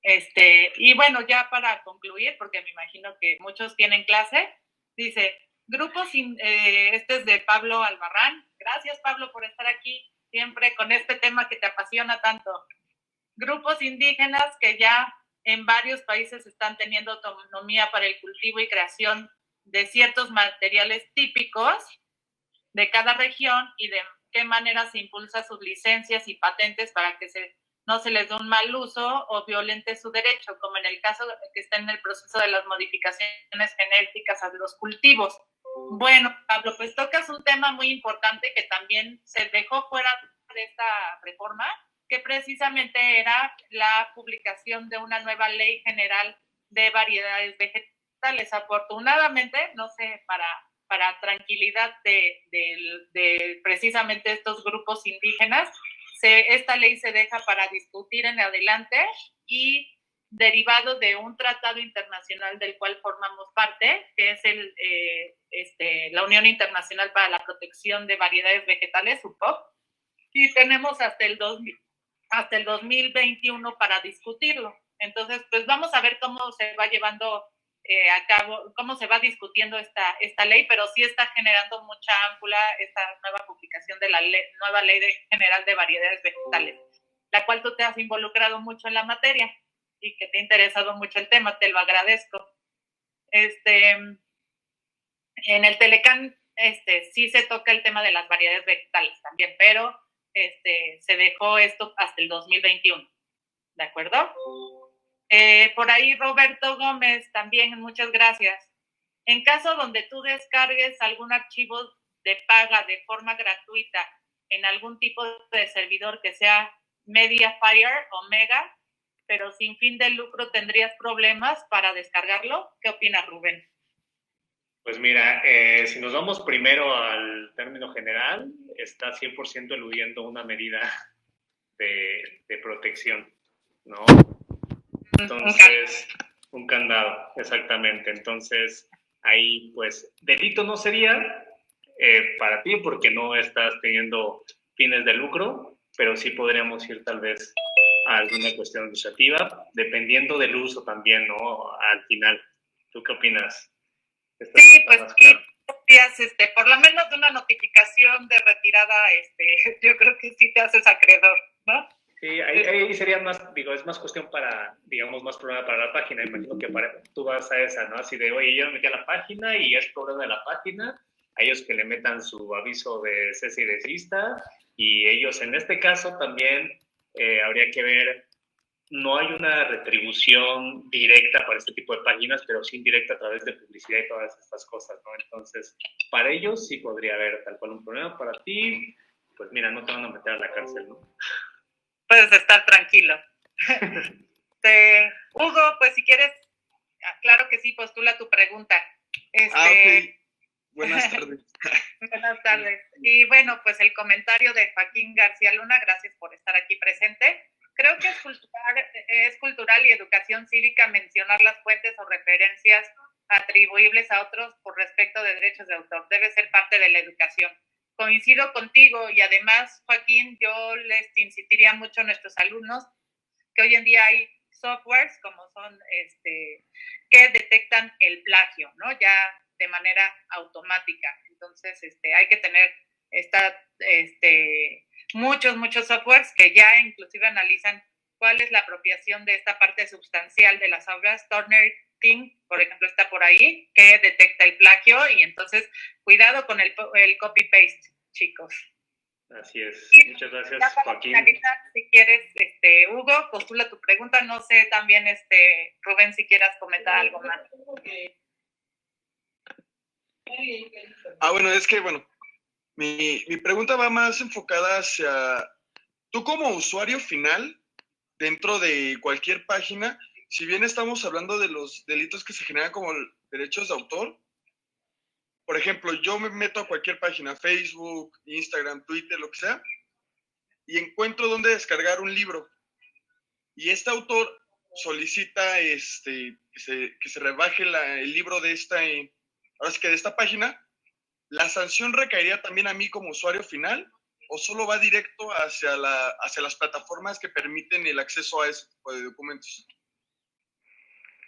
Y bueno, ya para concluir, porque me imagino que muchos tienen clase, dice, grupos, este es de Pablo Albarrán. Gracias, Pablo, por estar aquí siempre con este tema que te apasiona tanto. Grupos indígenas que ya en varios países están teniendo autonomía para el cultivo y creación de ciertos materiales típicos de cada región y de qué manera se impulsa sus licencias y patentes para que no se les dé un mal uso o violente su derecho, como en el caso que está en el proceso de las modificaciones genéticas a los cultivos. Bueno, Pablo, pues tocas un tema muy importante que también se dejó fuera de esta reforma, que precisamente era la publicación de una nueva ley general de variedades vegetales. Afortunadamente, no sé, para tranquilidad de precisamente estos grupos indígenas, esta ley se deja para discutir en adelante y derivado de un tratado internacional del cual formamos parte, que es la Unión Internacional para la Protección de Variedades Vegetales, UPOV, y tenemos hasta el 2021 para discutirlo. Entonces, pues vamos a ver cómo se va llevando a cabo, cómo se va discutiendo esta ley, pero sí está generando mucha ámpula esta nueva publicación de la nueva ley general de variedades vegetales, la cual tú te has involucrado mucho en la materia y que te ha interesado mucho el tema, te lo agradezco. En el Telecán sí se toca el tema de las variedades vegetales también, pero se dejó esto hasta el 2021, ¿de acuerdo? Por ahí Roberto Gómez también, muchas gracias. En caso donde tú descargues algún archivo de paga de forma gratuita en algún tipo de servidor que sea Mediafire o Mega, pero sin fin de lucro, ¿tendrías problemas para descargarlo? ¿Qué opinas, Rubén? Pues mira, si nos vamos primero al término general, está 100% eludiendo una medida de protección, ¿no? Entonces, un candado, exactamente. Entonces, ahí pues delito no sería para ti porque no estás teniendo fines de lucro, pero sí podríamos ir tal vez a alguna cuestión administrativa, dependiendo del uso también, ¿no? Al final. ¿Tú qué opinas? Sí, pues sí, por lo menos de una notificación de retirada, yo creo que sí te haces acreedor, ¿no? Sí, ahí sería más, digo, es más cuestión para, digamos, más problema para la página. Imagino que tú vas a esa, ¿no? Así de, oye, yo me metí a la página y es problema de la página, a ellos que le metan su aviso de cese y desista, y ellos en este caso también habría que ver, no hay una retribución directa para este tipo de páginas, pero sí indirecta a través de publicidad y todas estas cosas, ¿no? Entonces, para ellos sí podría haber tal cual un problema. Para ti, pues mira, no te van a meter a la cárcel, ¿no? Puedes estar tranquilo. Hugo, pues si quieres, claro que sí, postula tu pregunta. Ok. Buenas tardes. Buenas tardes. Y bueno, pues el comentario de Joaquín García Luna, gracias por estar aquí presente. Creo que es cultural y educación cívica mencionar las fuentes o referencias atribuibles a otros por respecto de derechos de autor. Debe ser parte de la educación. Coincido contigo y además, Joaquín, yo les insistiría mucho a nuestros alumnos que hoy en día hay softwares como son que detectan el plagio, ¿no? Ya de manera automática. Entonces, hay que tener muchos softwares que ya inclusive analizan cuál es la apropiación de esta parte sustancial de las obras. Turner Ting, por ejemplo, está por ahí, que detecta el plagio y entonces cuidado con el copy-paste, chicos. Así es. Muchas gracias, Joaquín. Si quieres, Hugo, postula tu pregunta. No sé también, Rubén, si quieras comentar algo más. Bueno, es que, mi pregunta va más enfocada hacia, tú como usuario final, dentro de cualquier página, si bien estamos hablando de los delitos que se generan como derechos de autor, por ejemplo, yo me meto a cualquier página, Facebook, Instagram, Twitter, lo que sea, y encuentro dónde descargar un libro. Y este autor solicita que se rebaje el libro de ahora sí que de esta página. ¿La sanción recaería también a mí como usuario final o solo va directo hacia las plataformas que permiten el acceso a ese tipo de documentos?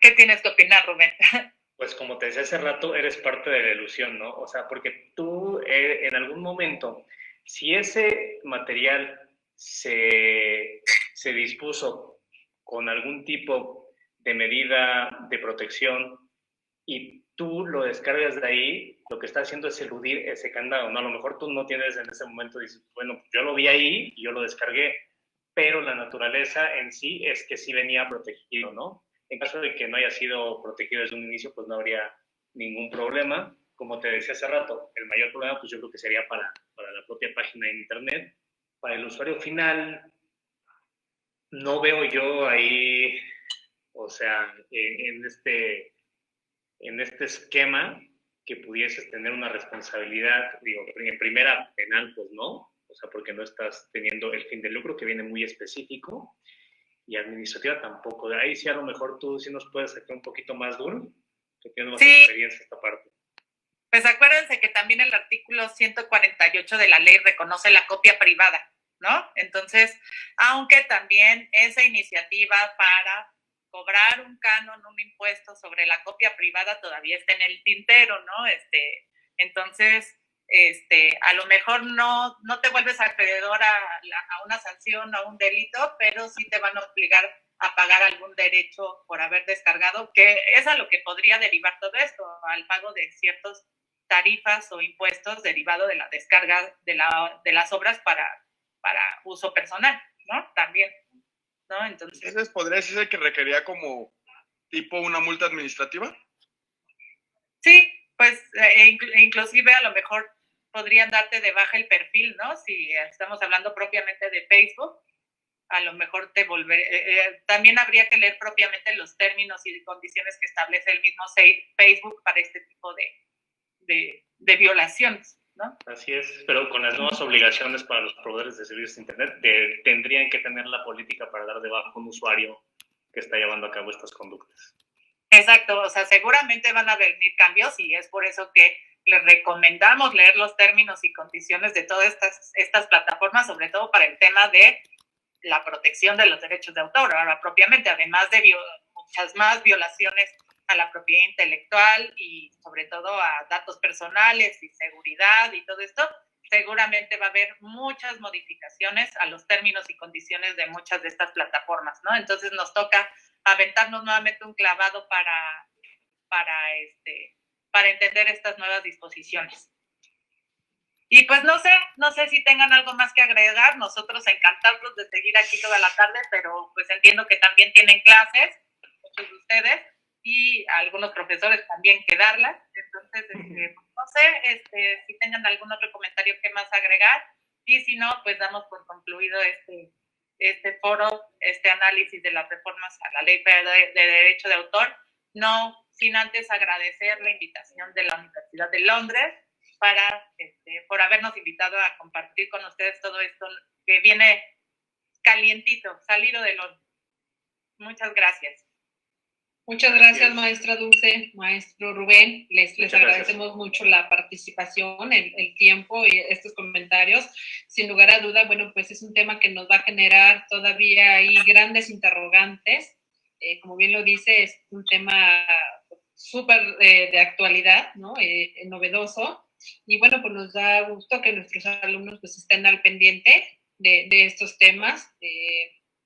¿Qué tienes que opinar, Rubén? Pues como te decía hace rato, eres parte de la ilusión, ¿no? O sea, porque tú en algún momento, si ese material se dispuso con algún tipo de medida de protección y tú lo descargas de ahí, lo que está haciendo es eludir ese candado, ¿no? A lo mejor tú no tienes en ese momento, dices, bueno, yo lo vi ahí y yo lo descargué, pero la naturaleza en sí es que sí venía protegido, ¿no? En caso de que no haya sido protegido desde un inicio, pues no habría ningún problema. Como te decía hace rato, el mayor problema, pues yo creo que sería para la propia página de Internet. Para el usuario final, no veo yo ahí, o sea, en este esquema que pudieses tener una responsabilidad, digo, en primera penal, pues no, o sea, porque no estás teniendo el fin de lucro que viene muy específico, y administrativa tampoco. De ahí sí a lo mejor tú sí nos puedes sacar un poquito más duro, que tienes más experiencia esta parte. Pues acuérdense que también el artículo 148 de la ley reconoce la copia privada, ¿no? Entonces, aunque también esa iniciativa para cobrar un canon, un impuesto sobre la copia privada todavía está en el tintero, ¿no? Entonces, a lo mejor no te vuelves acreedor a una sanción o a un delito, pero sí te van a obligar a pagar algún derecho por haber descargado, que es a lo que podría derivar todo esto, al pago de ciertos tarifas o impuestos derivado de la descarga de las obras para uso personal, ¿no? También. ¿no? Entonces, ¿podría decirse que requería como tipo una multa administrativa? Sí, pues inclusive a lo mejor podrían darte de baja el perfil, ¿no? Si estamos hablando propiamente de Facebook, a lo mejor también habría que leer propiamente los términos y condiciones que establece el mismo Facebook para este tipo de violaciones, ¿no? Así es, pero con las nuevas obligaciones para los proveedores de servicios de Internet, tendrían que tener la política para dar de baja a un usuario que está llevando a cabo estas conductas. Exacto, o sea, seguramente van a venir cambios y es por eso que les recomendamos leer los términos y condiciones de todas estas plataformas, sobre todo para el tema de la protección de los derechos de autor. Ahora, propiamente, además de muchas más violaciones a la propiedad intelectual y sobre todo a datos personales y seguridad y todo esto, seguramente va a haber muchas modificaciones a los términos y condiciones de muchas de estas plataformas, ¿no? Entonces nos toca aventarnos nuevamente un clavado para entender estas nuevas disposiciones. Y pues no sé si tengan algo más que agregar. Nosotros encantados de seguir aquí toda la tarde, pero pues entiendo que también tienen clases, muchos de ustedes, y algunos profesores también que darlas. Entonces, no sé si tengan algún otro comentario que más agregar, y si no, pues damos por concluido este foro, este análisis de las reformas a la Ley de Derecho de Autor, no sin antes agradecer la invitación de la Universidad de Londres por habernos invitado a compartir con ustedes todo esto que viene calientito, salido del horno. Muchas gracias. Muchas gracias, maestra Dulce, maestro Rubén. Les agradecemos mucho la participación, el tiempo y estos comentarios. Sin lugar a duda, bueno, pues es un tema que nos va a generar todavía ahí grandes interrogantes. Como bien lo dice, es un tema súper de actualidad, ¿no? Novedoso. Y bueno, pues nos da gusto que nuestros alumnos pues estén al pendiente de estos temas.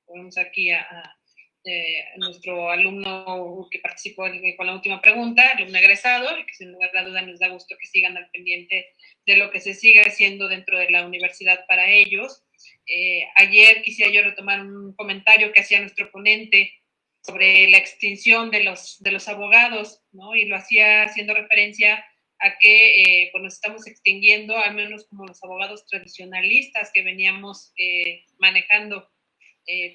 Ponemos aquí a nuestro alumno que participó con la última pregunta, alumno egresado, y que sin lugar a duda nos da gusto que sigan al pendiente de lo que se sigue haciendo dentro de la universidad para ellos. Ayer quisiera yo retomar un comentario que hacía nuestro ponente sobre la extinción de los abogados, ¿no? Y lo hacía haciendo referencia a que pues nos estamos extinguiendo, al menos como los abogados tradicionalistas que veníamos manejando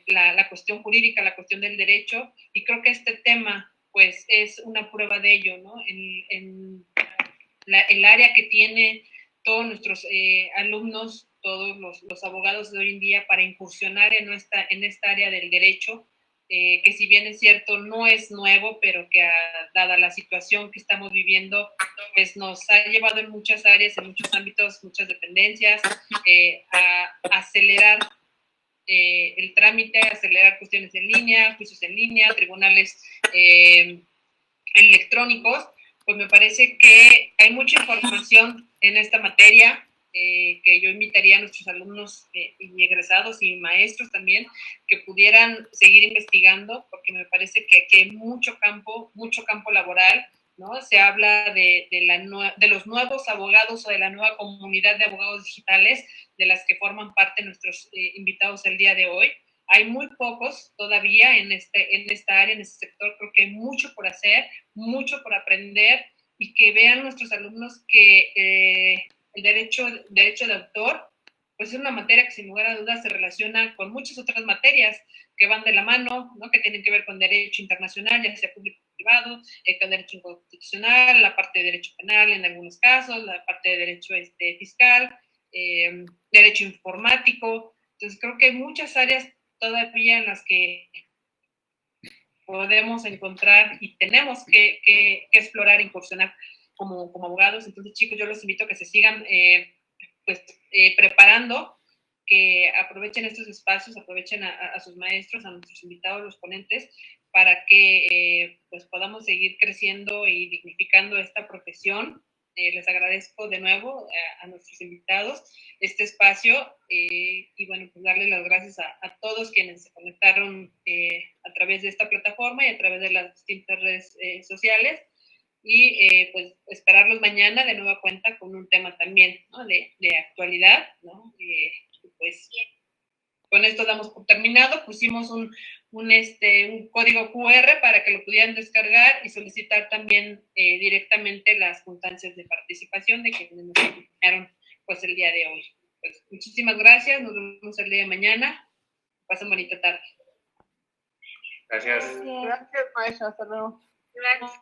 la cuestión jurídica, la cuestión del derecho, y creo que este tema pues es una prueba de ello, ¿no? En el área que tienen todos nuestros alumnos, todos los abogados de hoy en día para incursionar en esta área del derecho, que si bien es cierto no es nuevo, pero que dada la situación que estamos viviendo, pues nos ha llevado en muchas áreas, en muchos ámbitos, muchas dependencias, a acelerar el trámite, acelerar cuestiones en línea, juicios en línea, tribunales electrónicos. Pues me parece que hay mucha información en esta materia, que yo invitaría a nuestros alumnos y egresados y maestros también que pudieran seguir investigando, porque me parece que aquí hay mucho campo laboral, ¿no? Se habla de los nuevos abogados o de la nueva comunidad de abogados digitales de las que forman parte nuestros invitados el día de hoy. Hay muy pocos todavía en esta área, en este sector. Creo que hay mucho por hacer, mucho por aprender, y que vean nuestros alumnos que el derecho de autor pues es una materia que sin lugar a dudas se relaciona con muchas otras materias que van de la mano, ¿no? Que tienen que ver con derecho internacional, ya sea público o privado, con derecho constitucional, la parte de derecho penal en algunos casos, la parte de derecho fiscal, derecho informático. Entonces creo que hay muchas áreas todavía en las que podemos encontrar y tenemos que explorar, incursionar como abogados. Entonces, chicos, yo los invito a que se sigan preparando, que aprovechen estos espacios, aprovechen a sus maestros, a nuestros invitados, los ponentes, para que pues podamos seguir creciendo y dignificando esta profesión. Les agradezco de nuevo a nuestros invitados este espacio, y bueno, pues darle las gracias a todos quienes se conectaron a través de esta plataforma y a través de las distintas redes sociales, y pues esperarlos mañana de nueva cuenta con un tema también, ¿no? de actualidad, ¿no? Pues con esto damos por terminado. Pusimos un código QR para que lo pudieran descargar y solicitar también directamente las constancias de participación de quienes nos acompañaron pues el día de hoy. Pues, muchísimas gracias, nos vemos el día de mañana. Pasen bonita tarde. Gracias. Gracias, maestra. Hasta luego. Gracias.